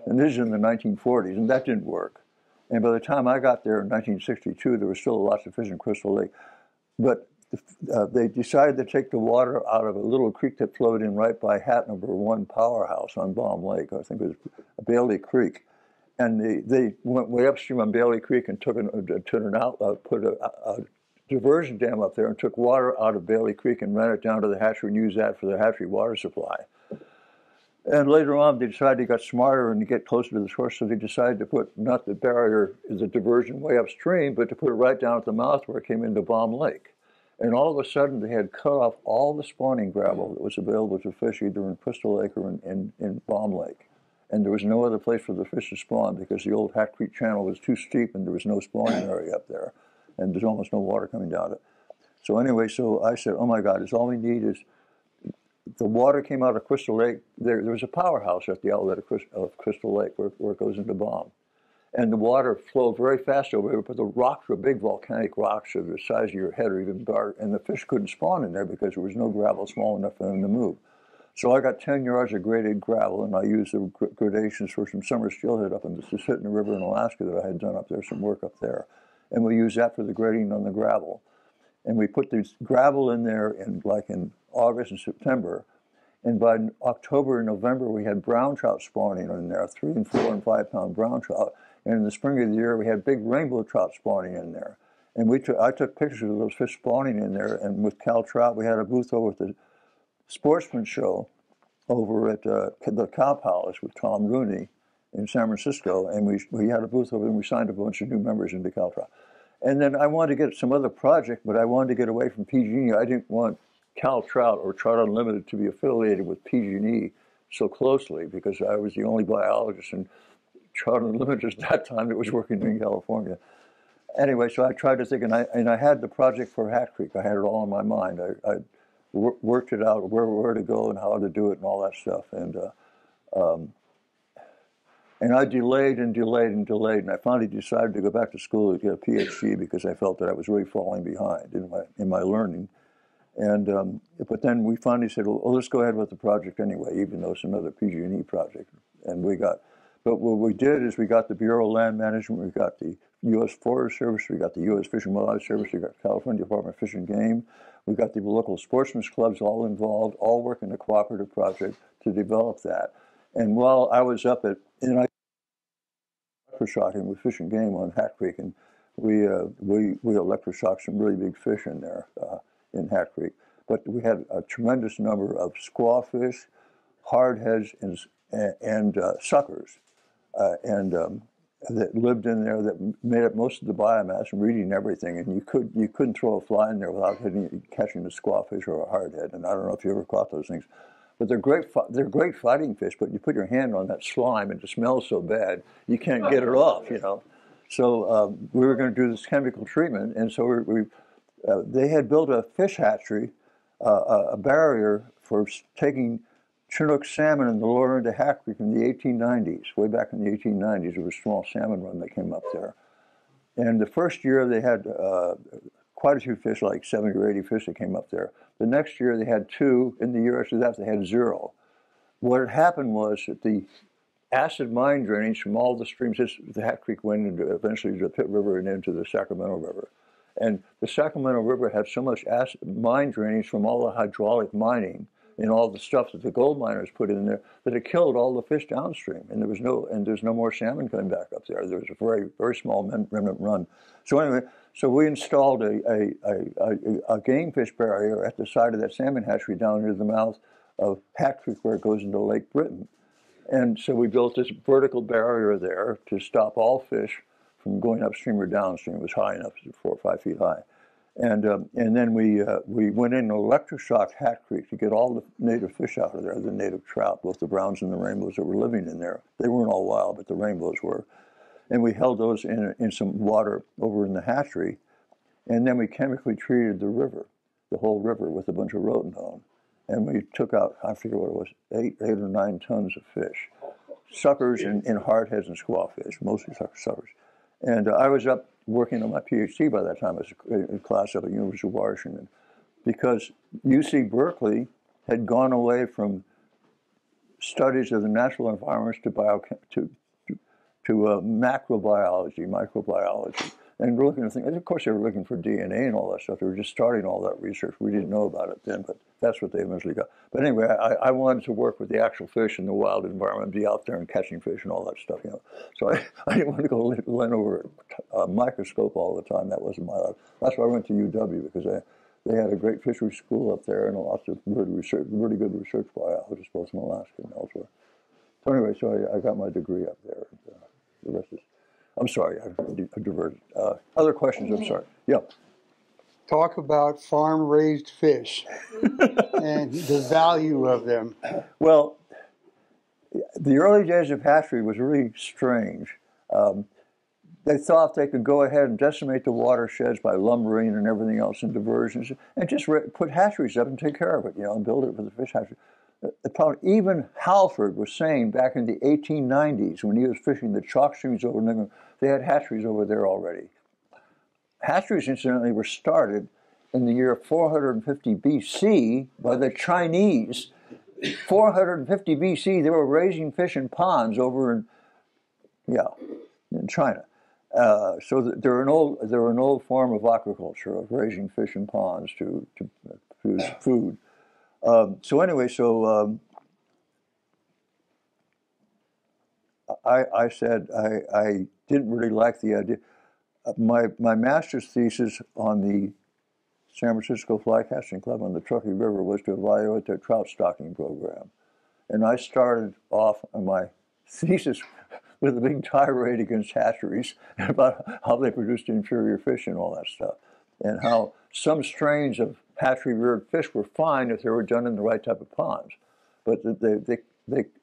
And this is in the 1940s, and that didn't work. And by the time I got there in 1962, there was still lots of fish in Crystal Lake. But they decided to take the water out of a little creek that flowed in right by Hat Number 1 powerhouse on Baum Lake. I think it was Bailey Creek. And they went way upstream on Bailey Creek and took an outlet, put a diversion dam up there and took water out of Bailey Creek and ran it down to the hatchery and used that for the hatchery water supply. And later on, they decided they got smarter and to get closer to the source, so they decided to put not the barrier, the diversion way upstream, but to put it right down at the mouth where it came into Baum Lake. And all of a sudden, they had cut off all the spawning gravel that was available to fish either in Crystal Lake or in Baum Lake. And there was no other place for the fish to spawn because the old Hat Creek Channel was too steep and there was no spawning area up there. And there's almost no water coming down it. So anyway, so I said, oh my God, all we need is the water came out of Crystal Lake. There was a powerhouse at the outlet of Crystal Lake where it goes into Baum. And the water flowed very fast over there, but the rocks were big volcanic rocks of the size of your head or even bigger, and the fish couldn't spawn in there because there was no gravel small enough for them to move. So I got 10 yards of graded gravel, and I used the gradations for some summer steelhead up in the Susitna River in Alaska that I had done up there, some work up there. And we used that for the grading on the gravel. And we put this gravel in there in August and September. And by October and November, we had brown trout spawning in there, 3 and 4 and 5 pound brown trout. And in the spring of the year, we had big rainbow trout spawning in there. And I took pictures of those fish spawning in there. And with Cal Trout, we had a booth over at the Sportsman Show over at the Cow Palace with Tom Rooney in San Francisco. And we had a booth over there, and we signed a bunch of new members into Cal Trout. And then I wanted to get some other project, but I wanted to get away from PG&E. I didn't want Cal Trout or Trout Unlimited to be affiliated with PG&E so closely because I was the only biologist in Trout Unlimited at that time that was working in California. Anyway, so I tried to think, and I had the project for Hat Creek. I had it all in my mind. I worked it out, where to go and how to do it and all that stuff. And I delayed and delayed and delayed, and I finally decided to go back to school to get a PhD because I felt that I was really falling behind in my learning. And but then we finally said, well, let's go ahead with the project anyway, even though it's another PG&E project. And but what we did is we got the Bureau of Land Management, we got the U.S. Forest Service, we got the U.S. Fish and Wildlife Service, we got California Department of Fish and Game, we got the local sportsmen's clubs all involved, all working a cooperative project to develop that. And while I was up electroshocking with Fish and Game on Hat Creek, and we electroshocked some really big fish in there in Hat Creek. But we had a tremendous number of squawfish, hardheads, and suckers, that lived in there that made up most of the biomass and eating everything. And you couldn't throw a fly in there without catching a squawfish or a hardhead. And I don't know if you ever caught those things. But they're great fighting fish, but you put your hand on that slime and it smells so bad, you can't get it off, you know. So we were going to do this chemical treatment, and so they had built a fish hatchery, a barrier for taking Chinook salmon in the lower end of Hat Creek in the 1890s. Way back in the 1890s, there was a small salmon run that came up there. And the first year they had quite a few fish, like 70 or 80 fish that came up there. The next year they had 2. In the year after that, they had 0. What had happened was that the acid mine drainage from all the streams, the Hat Creek went into eventually the Pitt River and into the Sacramento River. And the Sacramento River had so much acid mine drainage from all the hydraulic mining and all the stuff that the gold miners put in there that it killed all the fish downstream. And there's no more salmon coming back up there. There was a very, very small remnant run. So anyway, so we installed a game fish barrier at the side of that salmon hatchery down near the mouth of Hat Creek where it goes into Lake Britain. And so we built this vertical barrier there to stop all fish from going upstream or downstream. It was high enough, 4 or 5 feet high. And then we went in and electroshocked Hat Creek to get all the native fish out of there, the native trout, both the browns and the rainbows that were living in there. They weren't all wild, but the rainbows were. And we held those in some water over in the hatchery. And then we chemically treated the river, the whole river, with a bunch of rotenone. And we took out, I forget what it was, 8 or 9 tons of fish. Suckers and hardheads and squawfish, mostly suckers. And I was up working on my PhD by that time as a class at the University of Washington, because UC Berkeley had gone away from studies of the natural environments to macrobiology, microbiology. And we're looking at things, and of course they were looking for DNA and all that stuff. They were just starting all that research. We didn't know about it then, but that's what they eventually got. But anyway, I wanted to work with the actual fish in the wild environment, be out there and catching fish and all that stuff, you know. So I didn't want to go lean over a microscope all the time. That wasn't my life. That's why I went to UW, because they had a great fishery school up there and lots of really good research biologists, both in Alaska and elsewhere. So anyway, so I got my degree up there. And, the rest is... I'm sorry, I diverted. Other questions, I'm sorry. Yeah. Talk about farm-raised fish and the value of them. Well, the early days of hatchery was really strange. They thought they could go ahead and decimate the watersheds by lumbering and everything else and diversions and just put hatcheries up and take care of it, you know, and build it for the fish hatchery. The problem, even Halford was saying back in the 1890s when he was fishing the chalk streams over New England, they had hatcheries over there already. Hatcheries, incidentally, were started in the year 450 BC by the Chinese. 450 BC, they were raising fish in ponds over in China. So they're an old form of aquaculture, of raising fish in ponds to produce food. So anyway, I said I didn't really like the idea. My master's thesis on the San Francisco Fly Casting Club on the Truckee River was to evaluate their trout stocking program. And I started off on my thesis with a big tirade against hatcheries about how they produced inferior fish and all that stuff, and how some strains of hatchery-reared fish were fine if they were done in the right type of ponds, but they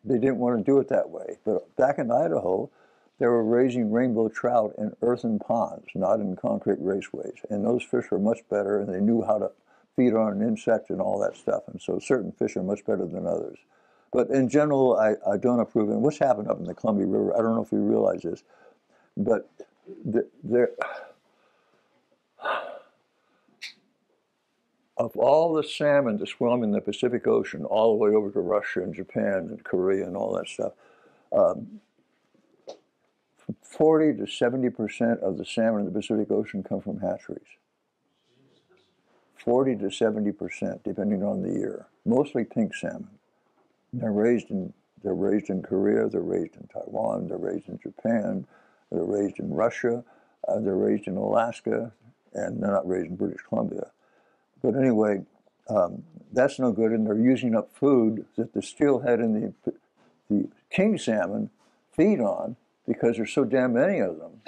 didn't want to do it that way. But back in Idaho, they were raising rainbow trout in earthen ponds, not in concrete raceways, and those fish were much better, and they knew how to feed on an insect and all that stuff, and so certain fish are much better than others. But in general, I don't approve. And what's happened up in the Columbia River, I don't know if you realize this, but of all the salmon that swim in the Pacific Ocean, all the way over to Russia and Japan and Korea and all that stuff, 40 to 70% of the salmon in the Pacific Ocean come from hatcheries. 40 to 70%, depending on the year. Mostly pink salmon. They're raised in Korea, they're raised in Taiwan, they're raised in Japan, they're raised in Russia, they're raised in Alaska, and they're not raised in British Columbia. But anyway, that's no good, and they're using up food that the steelhead and the king salmon feed on because there's so damn many of them,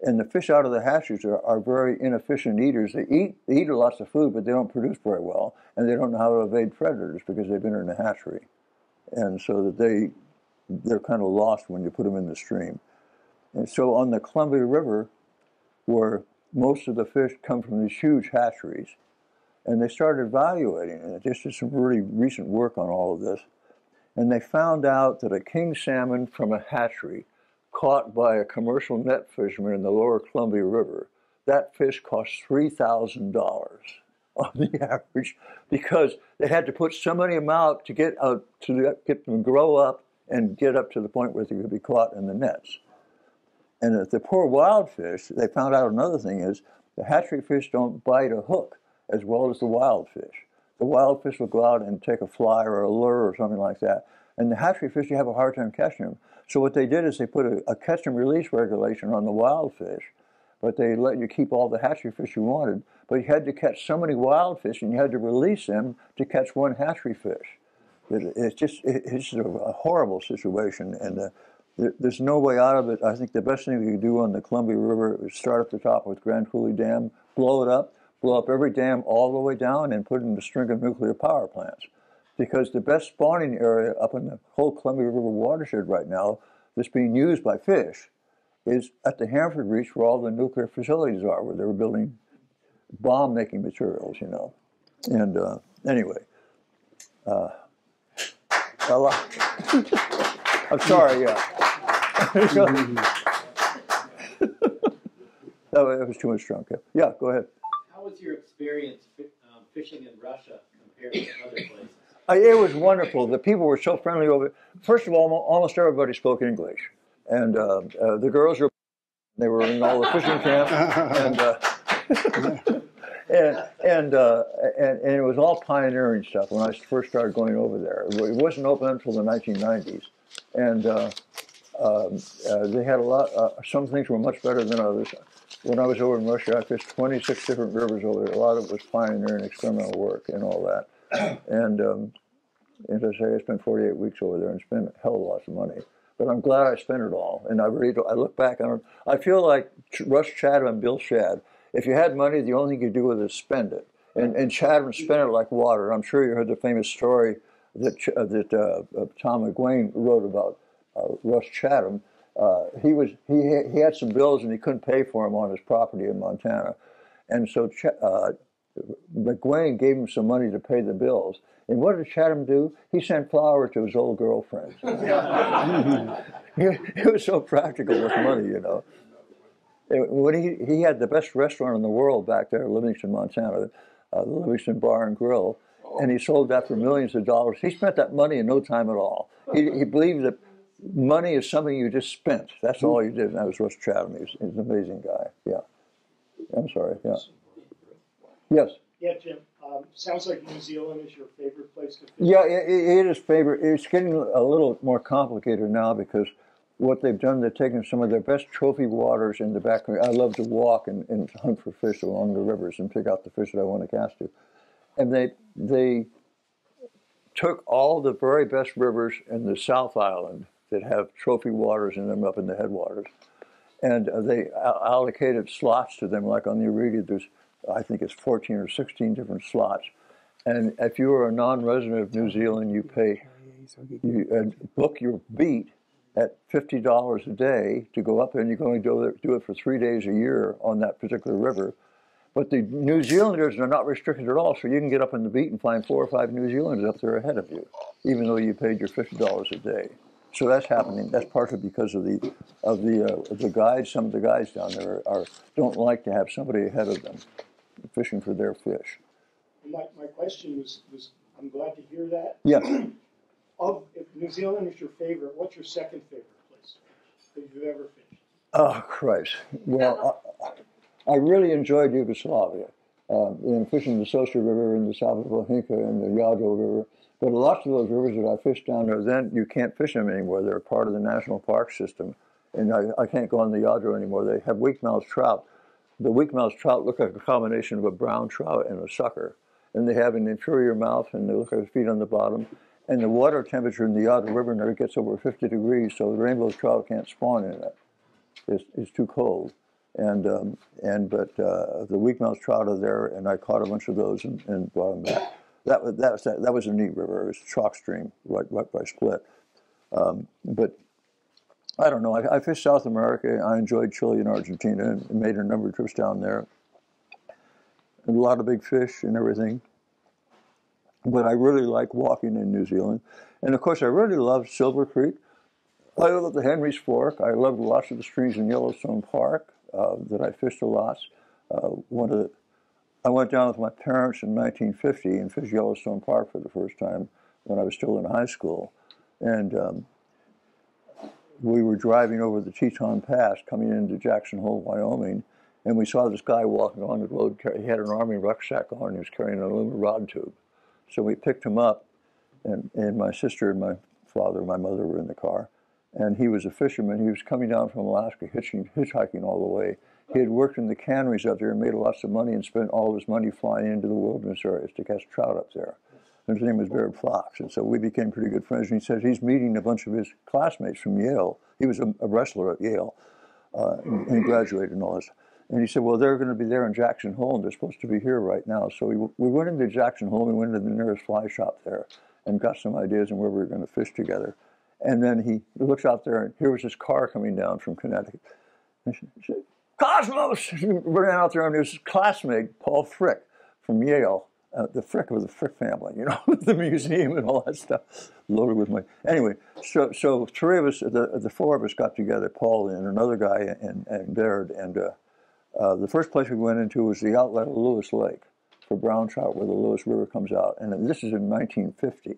and the fish out of the hatcheries are very inefficient eaters. They eat lots of food, but they don't produce very well, and they don't know how to evade predators because they've been in the hatchery, and so that they're kind of lost when you put them in the stream. And so on the Columbia River, where most of the fish come from these huge hatcheries, and they started evaluating it. Just did some really recent work on all of this, and they found out that a king salmon from a hatchery caught by a commercial net fisherman in the lower Columbia River, that fish cost $3,000 on the average because they had to put so many of them out to get them grow up and get up to the point where they could be caught in the nets. And the poor wild fish, they found out another thing is the hatchery fish don't bite a hook as well as the wild fish. The wild fish will go out and take a fly or a lure or something like that. And the hatchery fish, you have a hard time catching them. So what they did is they put a catch and release regulation on the wild fish, but they let you keep all the hatchery fish you wanted, but you had to catch so many wild fish and you had to release them to catch one hatchery fish. It's just a horrible situation, and there's no way out of it. I think the best thing we could do on the Columbia River is start at the top with Grand Coulee Dam, blow it up, blow up every dam all the way down, and put in a string of nuclear power plants. Because the best spawning area up in the whole Columbia River watershed right now that's being used by fish is at the Hanford Reach where all the nuclear facilities are, where they were building bomb-making materials, you know. And anyway, I'm sorry, yeah. That was too much drunk. Yeah, go ahead. How was your experience fishing in Russia compared to other places? It was wonderful. The people were so friendly over. First of all, almost everybody spoke English, and the girls they were in all the fishing camps, and it was all pioneering stuff when I first started going over there. It wasn't open until the 1990s, and they had a lot. Some things were much better than others. When I was over in Russia, I fished 26 different rivers over there. A lot of it was pioneering experimental work and all that. And as I say, I spent 48 weeks over there and spent a hell of lots of money. But I'm glad I spent it all. And I look back on it. I feel like Russ Chatham and Bill Shad. If you had money, the only thing you could do with it is spend it. And Chatham spent it like water. I'm sure you heard the famous story that Tom McGuane wrote about Russ Chatham. He had some bills and he couldn't pay for them on his property in Montana. And so McGuane gave him some money to pay the bills. And what did Chatham do? He sent flowers to his old girlfriend. He was so practical with money, you know. When he had the best restaurant in the world back there in Livingston, Montana, the Livingston Bar and Grill, and he sold that for millions of dollars. He spent that money in no time at all. He believed that money is something you just spent. That's all you did. And that was Russ Chatham. He's an amazing guy. Yeah. I'm sorry. Yeah. Yes. Yeah, Jim. Sounds like New Zealand is your favorite place to fish. Yeah, it is favorite. It's getting a little more complicated now because what they've done, they've taken some of their best trophy waters in the back. I love to walk and hunt for fish along the rivers and pick out the fish that I want to cast to. And they took all the very best rivers in the South Island that have trophy waters in them up in the headwaters. And they allocated slots to them, like on the Oregon, there's, I think it's 14 or 16 different slots. And if you are a non-resident of New Zealand, you book your beat at $50 a day to go up there, and you're going to do it for 3 days a year on that particular river. But the New Zealanders are not restricted at all, so you can get up in the beat and find 4 or 5 New Zealanders up there ahead of you, even though you paid your $50 a day. So that's happening. That's partly because of the guides. Some of the guides down there don't like to have somebody ahead of them fishing for their fish. My question was, I'm glad to hear that. Yeah. If New Zealand is your favorite, what's your second favorite place that you've ever fished? Oh, Christ. Well, I really enjoyed Yugoslavia. Fishing the Sosa River and the Salvadorinka and the Yadro River. But lots of those rivers that I fished down there, then you can't fish them anymore. They're part of the national park system. And I can't go on the Yadro anymore. They have weak-mouthed trout. The weak-mouthed trout look like a combination of a brown trout and a sucker. And they have an inferior mouth, and they look like feet on the bottom. And the water temperature in the Yadro River never gets over 50 degrees, so the rainbow trout can't spawn in it. It's too cold. But the weak-mouthed trout are there, and I caught a bunch of those and brought them back. That was a neat river. It was a chalk stream right by Split. But I don't know. I fished South America. I enjoyed Chile and Argentina and made a number of trips down there. And a lot of big fish and everything. But I really like walking in New Zealand. And of course, I really loved Silver Creek. I loved the Henry's Fork. I loved lots of the streams in Yellowstone Park that I fished a lot. I went down with my parents in 1950 and fished Yellowstone Park for the first time when I was still in high school. And we were driving over the Teton Pass coming into Jackson Hole, Wyoming, and we saw this guy walking along the road. He had an Army rucksack on. He was carrying an aluminum rod tube. So we picked him up, and my sister and my father and my mother were in the car. And he was a fisherman. He was coming down from Alaska, hitchhiking all the way. He had worked in the canneries up there and made lots of money and spent all his money flying into the wilderness areas to catch trout up there. His name was Baird Fox, and so we became pretty good friends. And he said he's meeting a bunch of his classmates from Yale. He was a wrestler at Yale, and he graduated and all this. And he said, well, they're going to be there in Jackson Hole, and they're supposed to be here right now. So we went into Jackson Hole, we went to the nearest fly shop there and got some ideas on where we were going to fish together. And then he looks out there, and here was this car coming down from Connecticut. And he said, Cosmos! He ran out there, and it was his classmate, Paul Frick, from Yale. The Frick of the Frick family, you know, the museum and all that stuff, loaded with money. Anyway, so three of us, the four of us got together, Paul and another guy and Baird, and the first place we went into was the outlet of Lewis Lake for brown trout, where the Lewis River comes out. And this is in 1950.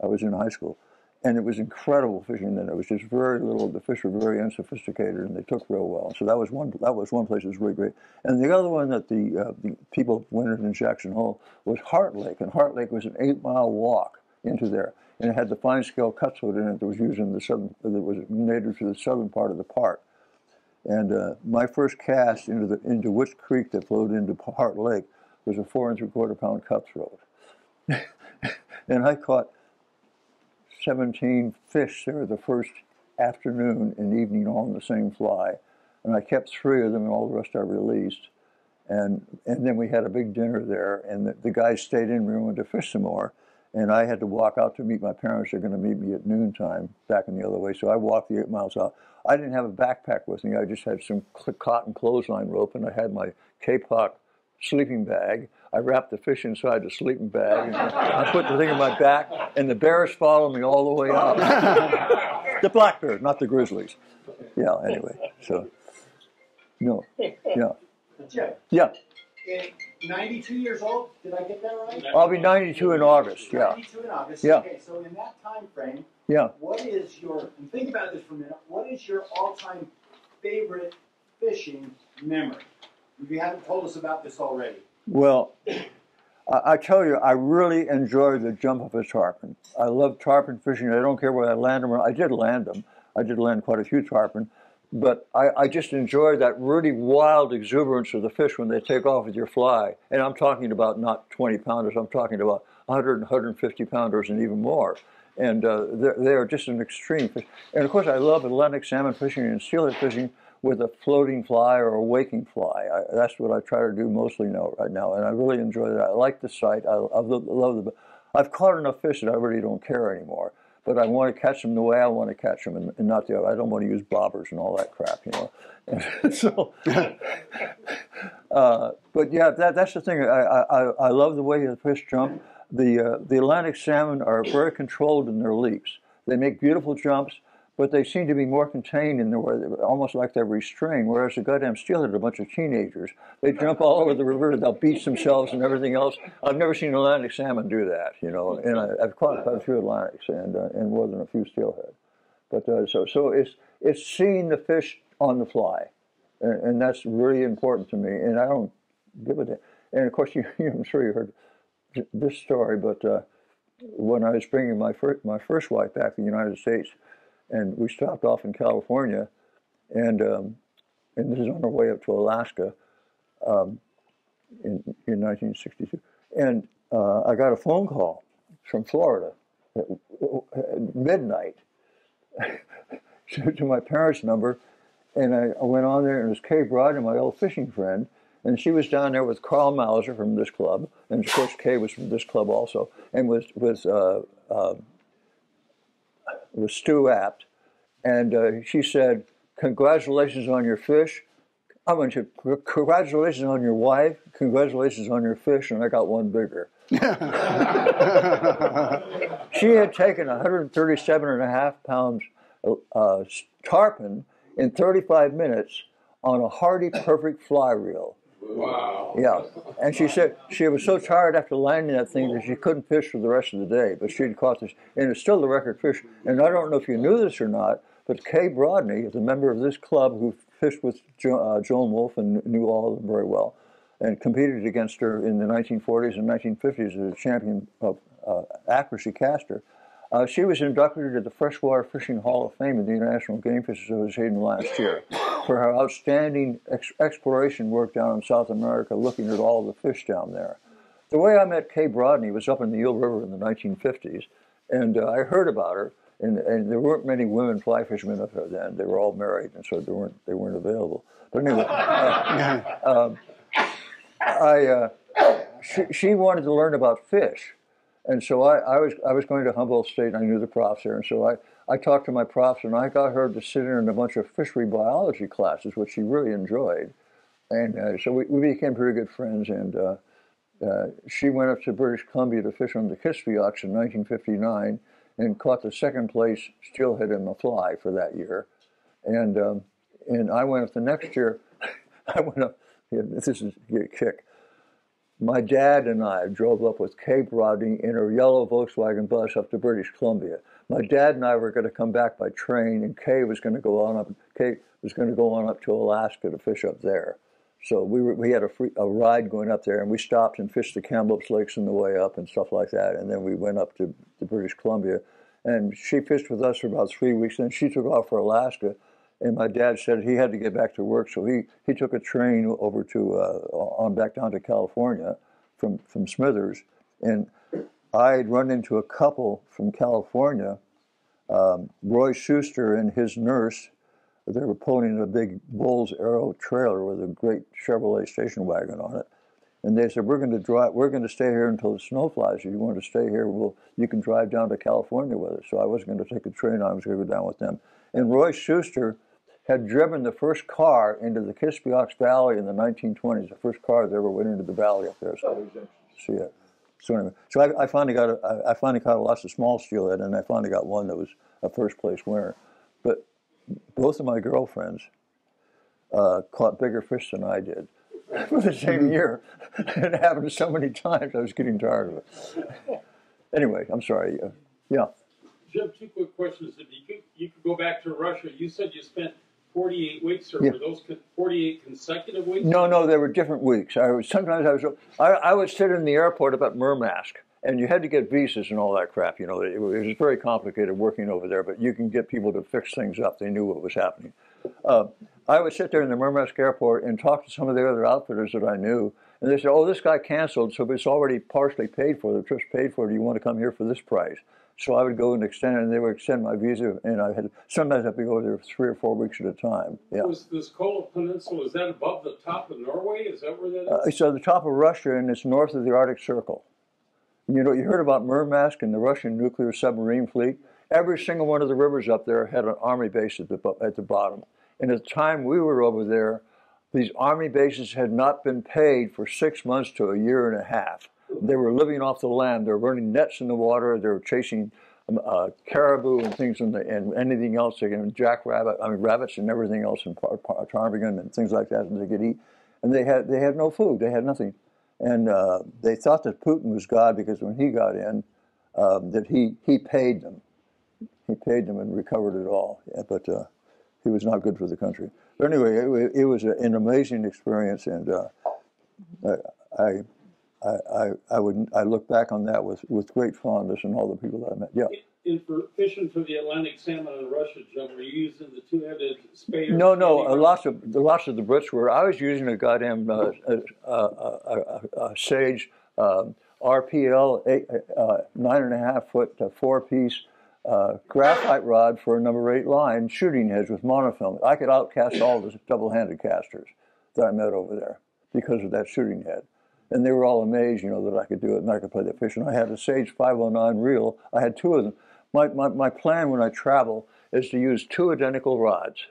I was in high school. And it was incredible fishing then. It was just very little. The fish were very unsophisticated, and they took real well. So that was one place that was really great. And the other one that the people went in Jackson Hole was Heart Lake. And Heart Lake was an 8-mile walk into there. And it had the fine scale cutthroat in it that was used in the southern, that was native to the southern part of the park. And my first cast into Witch Creek that flowed into Heart Lake was a 4 3/4 pound cutthroat. And I caught 17 fish there the first afternoon and evening all in the same fly. And I kept 3 of them, and all the rest I released. And then we had a big dinner there, and the guys stayed in. We went to fish some more. And I had to walk out to meet my parents. They're going to meet me at noontime back in the other way. So I walked the 8 miles out. I didn't have a backpack with me. I just had some cotton clothesline rope, and I had my K-Pock sleeping bag. I wrapped the fish inside the sleeping bag, and I put the thing in my back, and the bears followed me all the way out. The black bears, not the grizzlies. Yeah, anyway, so, no, yeah. Jim, Yeah, 92 years old, did I get that right? I'll be 92 in August, yeah. 92 in August, Yeah. okay, so in that time frame, Yeah. what is your, and think about this for a minute, what is your all-time favorite fishing memory? If you haven't told us about this already. Well, I tell you, I really enjoy the jump of a tarpon. I love tarpon fishing. I don't care where I land them. I did land them. I did land quite a few tarpon. But I just enjoy that really wild exuberance of the fish when they take off with your fly. And I'm talking about not 20 pounders. I'm talking about 100 and 150 pounders and even more. And they are just an extreme fish. And of course, I love Atlantic salmon fishing and steelhead fishing with a floating fly or a waking fly. That's what I try to do mostly right now, and I really enjoy that. I like the sight. I love the. I've caught enough fish that I really don't care anymore. But I want to catch them the way I want to catch them, and not the other. I don't want to use bobbers and all that crap, you know. And so, but yeah, that's the thing. I love the way the fish jump. The Atlantic salmon are very controlled in their leaps. They make beautiful jumps, but they seem to be more contained in their way, almost like they're restrained, whereas the goddamn steelhead are a bunch of teenagers. They jump all over the river, they'll beach themselves and everything else. I've never seen Atlantic salmon do that, you know, and I've caught quite a few Atlantics and more than a few steelhead. But so it's seeing the fish on the fly, and that's really important to me, and I don't give it. And of course, I'm sure you heard this story, but when I was bringing my first wife back to the United States, and we stopped off in California, and this is on our way up to Alaska in 1962. And I got a phone call from Florida at midnight to my parents' number, and I went on there, and it was Kay Broadner, my old fishing friend, and she was down there with Carl Mauser from this club, and of course Kay was from this club also, and was Stu Apt, and she said, "Congratulations on your fish." I went to, "Congratulations on your wife, congratulations on your fish," and I got one bigger. She had taken 137.5 pounds tarpon in 35 minutes on a Hardy Perfect fly reel. Wow. Yeah, and she said she was so tired after landing that thing that she couldn't fish for the rest of the day, but she'd caught this, and it's still the record fish. And I don't know if you knew this or not, but Kay Broadner is a member of this club who fished with Joan Wolfe and knew all of them very well, and competed against her in the 1940s and 1950s as a champion of accuracy caster. She was inducted into the Freshwater Fishing Hall of Fame of the International Game Fish Association last year for her outstanding exploration work down in South America, looking at all the fish down there. the way I met Kay Brodney was up in the Eel River in the 1950s, and I heard about her. And there weren't many women fly fishermen up there then. They were all married, and so they weren't available. But anyway, she wanted to learn about fish, and so I was going to Humboldt State, and I knew the profs there, and so I talked to my profs, and I got her to sit in a bunch of fishery biology classes, which she really enjoyed, and so we became pretty good friends. And she went up to British Columbia to fish on the Kispiox in 1959. And caught the second place steelhead in the fly for that year, and I went up the next year. I went up. This is a kick. My dad and I drove up with Kay Brodney in a yellow Volkswagen bus up to British Columbia. My dad and I were going to come back by train, and Kay was going to go on up. Kay was going to go on up to Alaska to fish up there. So we had a ride going up there, and we stopped and fished the Kamloops Lakes on the way up and stuff like that. And then we went up to British Columbia, and she fished with us for about 3 weeks. Then she took off for Alaska, and my dad said he had to get back to work, so he took a train over to on back down to California from Smithers, and I'd run into a couple from California, Roy Schuster and his nurse. They were pulling a big Bulls Aero trailer with a great Chevrolet station wagon on it. And they said, we're going to stay here until the snow flies. If you want to stay here, you can drive down to California with us. So I wasn't going to take a train, I was going to go down with them. And Roy Schuster had driven the first car into the Kispiox Valley in the 1920s, the first car that ever went into the valley up there. So anyway, I finally caught lots of small steelhead, and I finally got one that was a first place winner. But both of my girlfriends caught bigger fish than I did for the same year. It happened so many times, I was getting tired of it. Anyway, I'm sorry. Yeah. Jim, two quick questions. If you could go back to Russia, you said you spent 48 weeks, or were those 48 consecutive weeks? No, they were different weeks. I would sit in the airport up at Murmansk, and you had to get visas and all that crap. You know, it was very complicated working over there, but you can get people to fix things up. They knew what was happening. I would sit there in the Murmansk airport and talk to some of the other outfitters that I knew, and they said, "Oh, this guy canceled, so it's already partially paid for. The trip's paid for. Do you want to come here for this price?" So I would go and extend it, and they would extend my visa, and sometimes I'd be over there 3 or 4 weeks at a time. Yeah. Was this Kola Peninsula, is that above the top of Norway? Is that where that is? It's at the top of Russia, and it's north of the Arctic Circle. You know, you heard about Murmansk and the Russian nuclear submarine fleet. Every single one of the rivers up there had an army base at the bottom. And at the time we were over there, these army bases had not been paid for 6 months to a year and a half. They were living off the land. They were running nets in the water. They were chasing caribou and things and anything else. Rabbits and everything else in ptarmigan and things like that they could eat. And they had no food. They had nothing. And they thought that Putin was God because when he got in, that he paid them. He paid them and recovered it all. Yeah, but he was not good for the country. But anyway, it was an amazing experience, and I look back on that with great fondness and all the people that I met. Yeah. For fishing for the Atlantic salmon in Russia, Jim, were you using the two-headed spear? No. Lots of the Brits were. I was using a goddamn Sage RPL 9.5 foot 4-piece graphite rod for a number 8 line shooting heads with monofilm. I could outcast all the double-handed casters that I met over there because of that shooting head. And they were all amazed, you know, that I could do it and I could play the fish. And I had a Sage 509 reel. I had 2 of them. My plan when I travel is to use 2 identical rods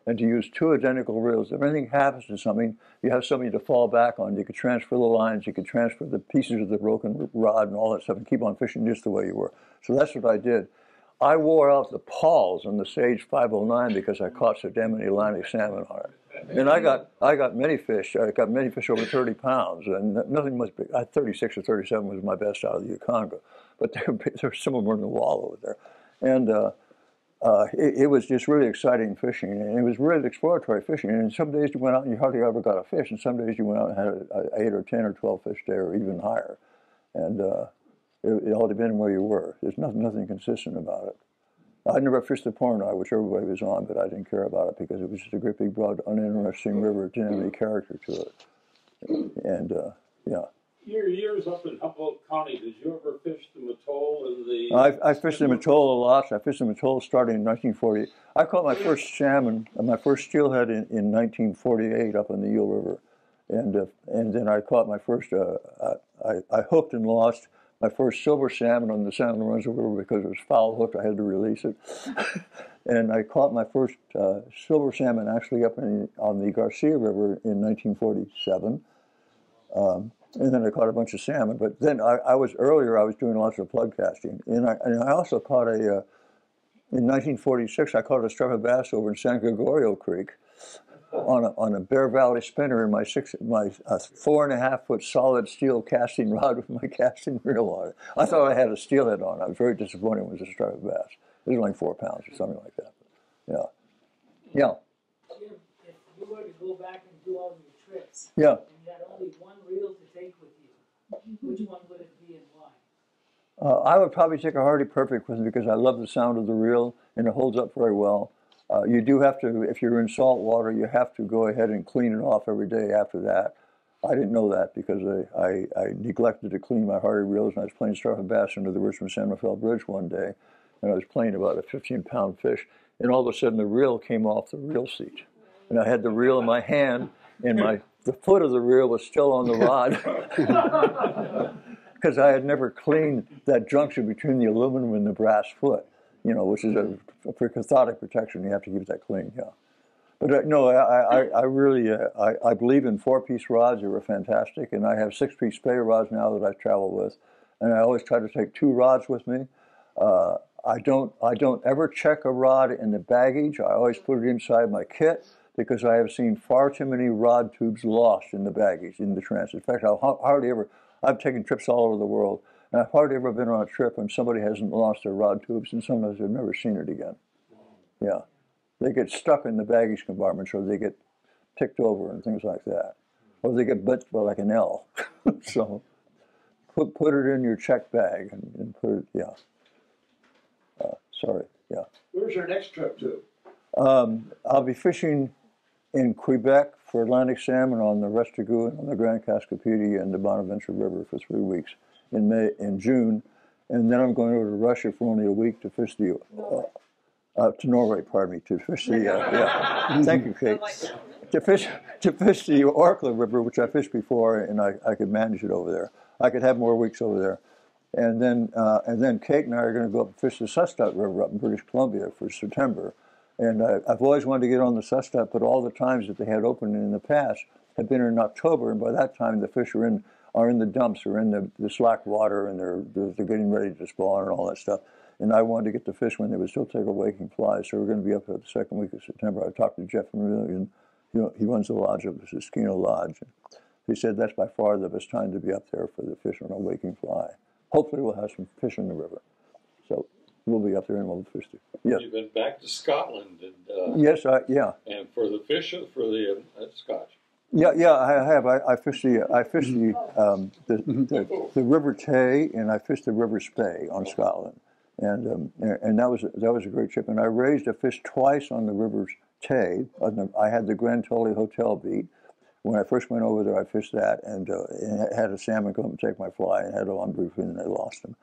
and to use 2 identical reels. If anything happens to something, you have something to fall back on. You could transfer the lines, you could transfer the pieces of the broken rod and all that stuff and keep on fishing just the way you were. So that's what I did. I wore out the pawls on the Sage 509 because I caught so damn many Atlantic salmon on it. And I got many fish. I got many fish over 30 pounds, and nothing much big. 36 or 37 was my best out of the Uconga, but there some of them were in the wall over there, and it was just really exciting fishing, and it was really exploratory fishing. And some days you went out and you hardly ever got a fish, and some days you went out and had an 8 or 10 or 12 fish day, or even higher, and it all depended on where you were. There's nothing consistent about it. I never fished the Pornoy, which everybody was on, but I didn't care about it because it was just a great big, broad, uninteresting river. It didn't have any character to it. And, yeah. Your years up in Humboldt County, did you ever fish the Mattole and the? I fished the Mattole a lot. I fished the Mattole starting in 1940. I caught my first salmon, my first steelhead in 1948 up in the Eel River, and then I caught my first. I hooked and lost my first silver salmon on the San Lorenzo River because it was foul hooked. I had to release it, and I caught my first silver salmon actually up on the Garcia River in 1947. And then I caught a bunch of salmon. But then I was doing lots of plug casting. And I also caught in 1946, I caught a striped bass over in San Gregorio Creek on a Bear Valley spinner in my 4.5 foot solid steel casting rod with my casting reel on it. I thought I had a steelhead on. I was very disappointed when it was a striped bass. It was only 4 pounds or something like that. Yeah. Yeah. Jim, if you were to go back and do all your trips, Yeah. and you had only one reel to take with you, which one would it be and why? I would probably take a Hardy Perfect with me because I love the sound of the reel and it holds up very well. You do have to, if you're in salt water, you have to go ahead and clean it off every day after that. I didn't know that because I neglected to clean my Hardy reels, and I was playing striped bass under the Richmond San Rafael Bridge one day, and I was playing about a 15-pound fish, and all of a sudden the reel came off the reel seat. And I had the reel in my hand, and the foot of the reel was still on the rod because I had never cleaned that junction between the aluminum and the brass foot, which is for cathodic protection. You have to keep that clean, yeah. But no, I really I believe in 4-piece rods. They were fantastic, and I have 6-piece Spey rods now that I travel with, and I always try to take 2 rods with me. I don't ever check a rod in the baggage. I always put it inside my kit because I have seen far too many rod tubes lost in the baggage in the transit. In fact, I've taken trips all over the world, and I've hardly ever been on a trip when somebody hasn't lost their rod tubes, and sometimes they've never seen it again. Yeah. They get stuck in the baggage compartments, or they get ticked over and things like that. Or they get bit by like an L. So put it in your check bag and put it, yeah. Sorry, yeah. Where's your next trip to? I'll be fishing in Quebec for Atlantic salmon on the Restigouche, on the Grand Cascapedi, and the Bonaventure River for 3 weeks in June. And then I'm going over to Russia for only a week to fish to Norway, pardon me, to fish the, yeah. Thank you, Kate. To fish the Orkla River, which I fished before, and I could manage it over there. I could have more weeks over there. And then Kate and I are going to go up and fish the Sustat River up in British Columbia for September. And I've always wanted to get on the Sustat, but all the times that they had opened in the past had been in October, and by that time the fish are in the dumps, or in the slack water, and they're getting ready to spawn and all that stuff. And I wanted to get the fish when they would still take a waking fly, so we're going to be up there the second week of September. I talked to Jeff Vermillion. He runs the lodge up, the Siskino Lodge. He said that's by far the best time to be up there for the fish on a waking fly. Hopefully we'll have some fish in the river. So we'll be up there and we'll fish too. Yes. You've been back to Scotland. And, yes, yeah. And for the fish, for the Scotch. Yeah, I have. I fished the River Tay, and I fished the River Spey on Scotland, and that was a great trip. And I raised a fish twice on the River Tay. I had the Grand Tully Hotel beat. When I first went over there, I fished that, and had a salmon come and take my fly, and had a long briefing, and I lost him.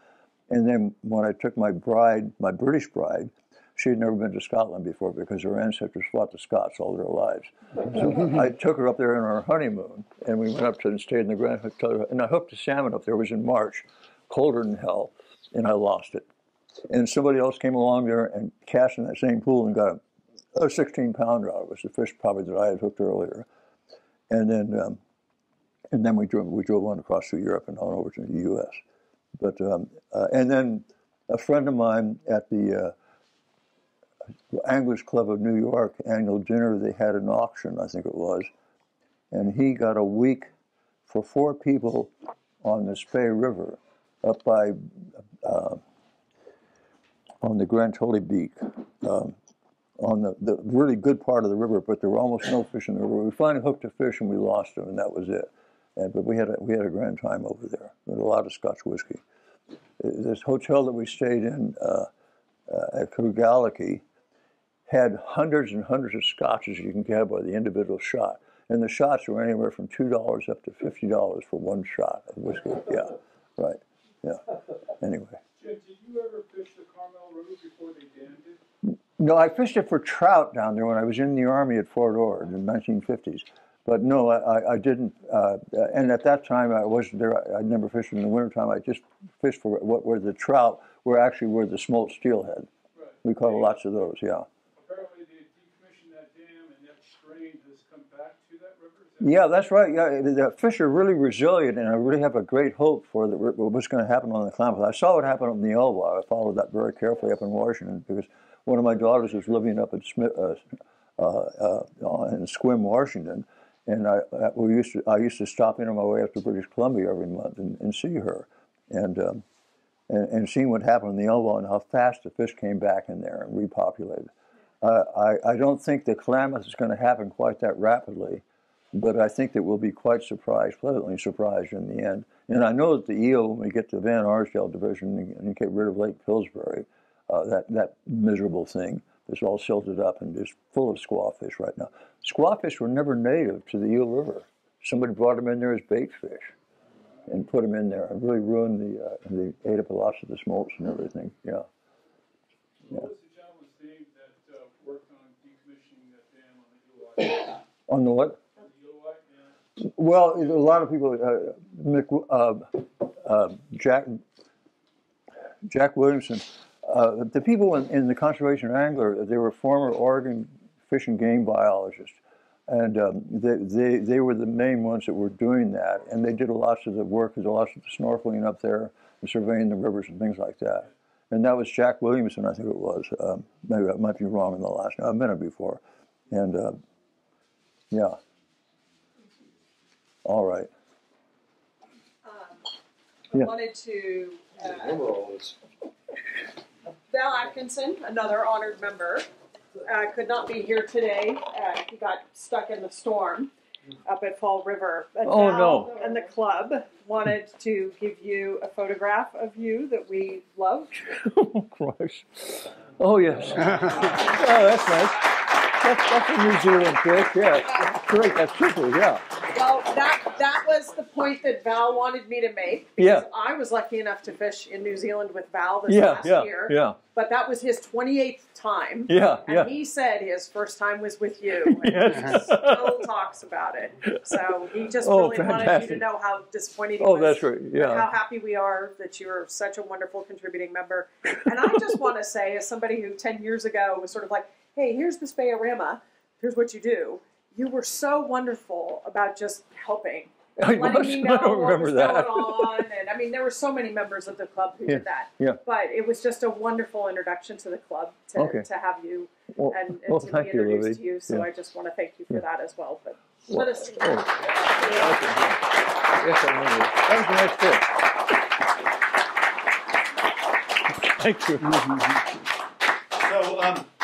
And then when I took my bride, my British bride, she had never been to Scotland before because her ancestors fought the Scots all their lives. So I took her up there on our honeymoon, and we went up to and stayed in the Grand Hotel. And I hooked a salmon up there. It was in March, colder than hell, and I lost it. And somebody else came along there and cast in that same pool and got a 16-pounder out. It was the fish probably that I had hooked earlier. And then we drove on across through Europe and on over to the U.S. But and then a friend of mine at the Anglers Club of New York annual dinner, they had an auction, I think it was, and he got a week for 4 people on the Spey River up by on the Grand Tully Beak. On the really good part of the river, but there were almost no fish in the river. We finally hooked a fish and we lost him, and that was it. But we had a grand time over there with a lot of Scotch whiskey. This hotel that we stayed in at Crugaliki had hundreds and hundreds of scotches you can get by the individual shot. And the shots were anywhere from $2 up to $50 for one shot of whiskey. Yeah, right. Yeah. Anyway. Jim, did you ever fish the Carmel River before they dammed it? No, I fished it for trout down there when I was in the Army at Fort Ord in the 1950s. But no, I didn't. And at that time, I wasn't there. I never fished in the wintertime. I just fished for where the trout were actually where the smolt steelhead. Right. We caught lots of those, yeah. Apparently they decommissioned that dam and that strain has come back to that river? Yeah, that's right. Yeah, the fish are really resilient, and I really have a great hope for what's going to happen on the Klamath. I saw what happened on the Elwha. I followed that very carefully up in Washington because one of my daughters was living up in Sequim, Washington, and I used to stop in on my way up to British Columbia every month and see her, and seeing what happened in the Elwha and how fast the fish came back in there and repopulated. I don't think the Klamath is going to happen quite that rapidly, but I think that we'll be quite surprised, pleasantly surprised in the end. And I know that the eel, when we get to Van Arsdale Division and get rid of Lake Pillsbury, that miserable thing is all silted up and is full of squawfish right now. Squawfish were never native to the Eel River. Somebody brought them in there as bait fish and put them in there. It really ruined they ate up lots of the smolts and everything, yeah. What was the gentleman's name that worked on decommissioning that dam on the Eel White? On the what? On the Eel White, yeah. Well, a lot of people, Jack Williamson, the people in the Conservation Angler, they were former Oregon Fish and Game biologists, and they were the main ones that were doing that, and they did lots of the work, lots of the snorkeling up there, and surveying the rivers and things like that. And that was Jack Williamson, I think it was. Maybe I might be wrong in the last name. I've met him before, and yeah. All right. I wanted to. Val Atkinson, another honored member, could not be here today. He got stuck in the storm up at Fall River. But Oh, Val no. and the club wanted to give you a photograph of you that we love. Oh, Christ. Oh, yes. Oh, that's nice. That's a New Zealand fish, yeah. Great, that's super, yeah. Well, that was the point that Val wanted me to make. Yeah. Because I was lucky enough to fish in New Zealand with Val this Yeah, last yeah, year. yeah. But that was his 28th time. Yeah, And yeah. he said his first time was with you. And Yes. he still talks about it. So he just Oh, really wanted you to fantastic. know how disappointed he Oh, was. that's right, yeah. and how happy we are that you're such a wonderful contributing member. And I just want to say, as somebody who 10 years ago was sort of like, hey, here's this Bayarama, here's what you do. You were so wonderful about just helping. I Letting me know don't what remember was that. going on. And I mean, there were so many members of the club who Yeah, did that. yeah. But it was just a wonderful introduction to the club to, Okay. to have you Well, and well, to be thank you, introduced Libby. to you. So Yeah. I just want to thank you for Yeah. that as well. But Well, let us see. oh. Yes, I remember. That was a nice fish. Thank you. So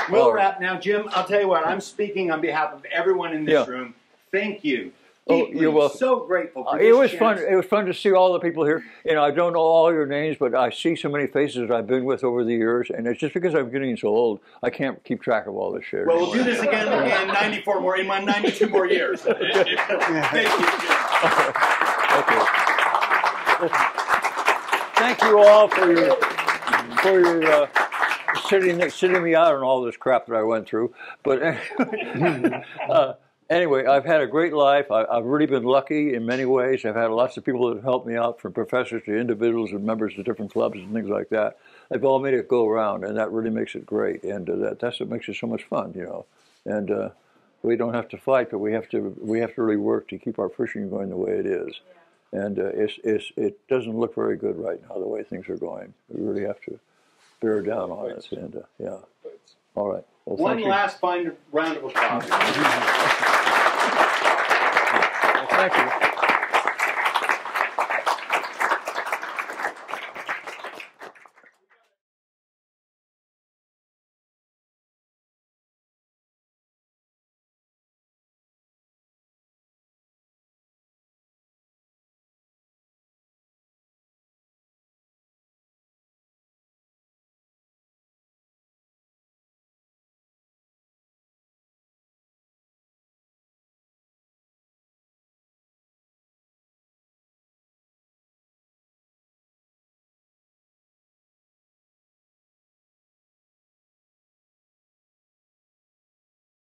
we'll All right. wrap now. Jim, I'll tell you what, I'm speaking on behalf of everyone in this Yeah. room. Thank you. Oh, Deeply, you're welcome. so grateful for It this was fun. chance. It was fun to see all the people here. You know, I don't know all your names, but I see so many faces I've been with over the years, and it's just because I'm getting so old, I can't keep track of all this shit. Well, we'll do this again in 94 more, in my 92 more years. Thank you, Jim. Okay. Well, thank you all for your sitting me out on all this crap that I went through. But anyway, I've had a great life. I've really been lucky in many ways. I've had lots of people that have helped me out, from professors to individuals and members of different clubs and things like that. They've all made it go around, and that really makes it great. And that's what makes it so much fun, you know. And we don't have to fight, but we have to really work to keep our fishing going the way it is. And it doesn't look very good right now, the way things are going. We really have to bear down on it. And yeah. All right. Well, One thank you. last round of applause. Thank you.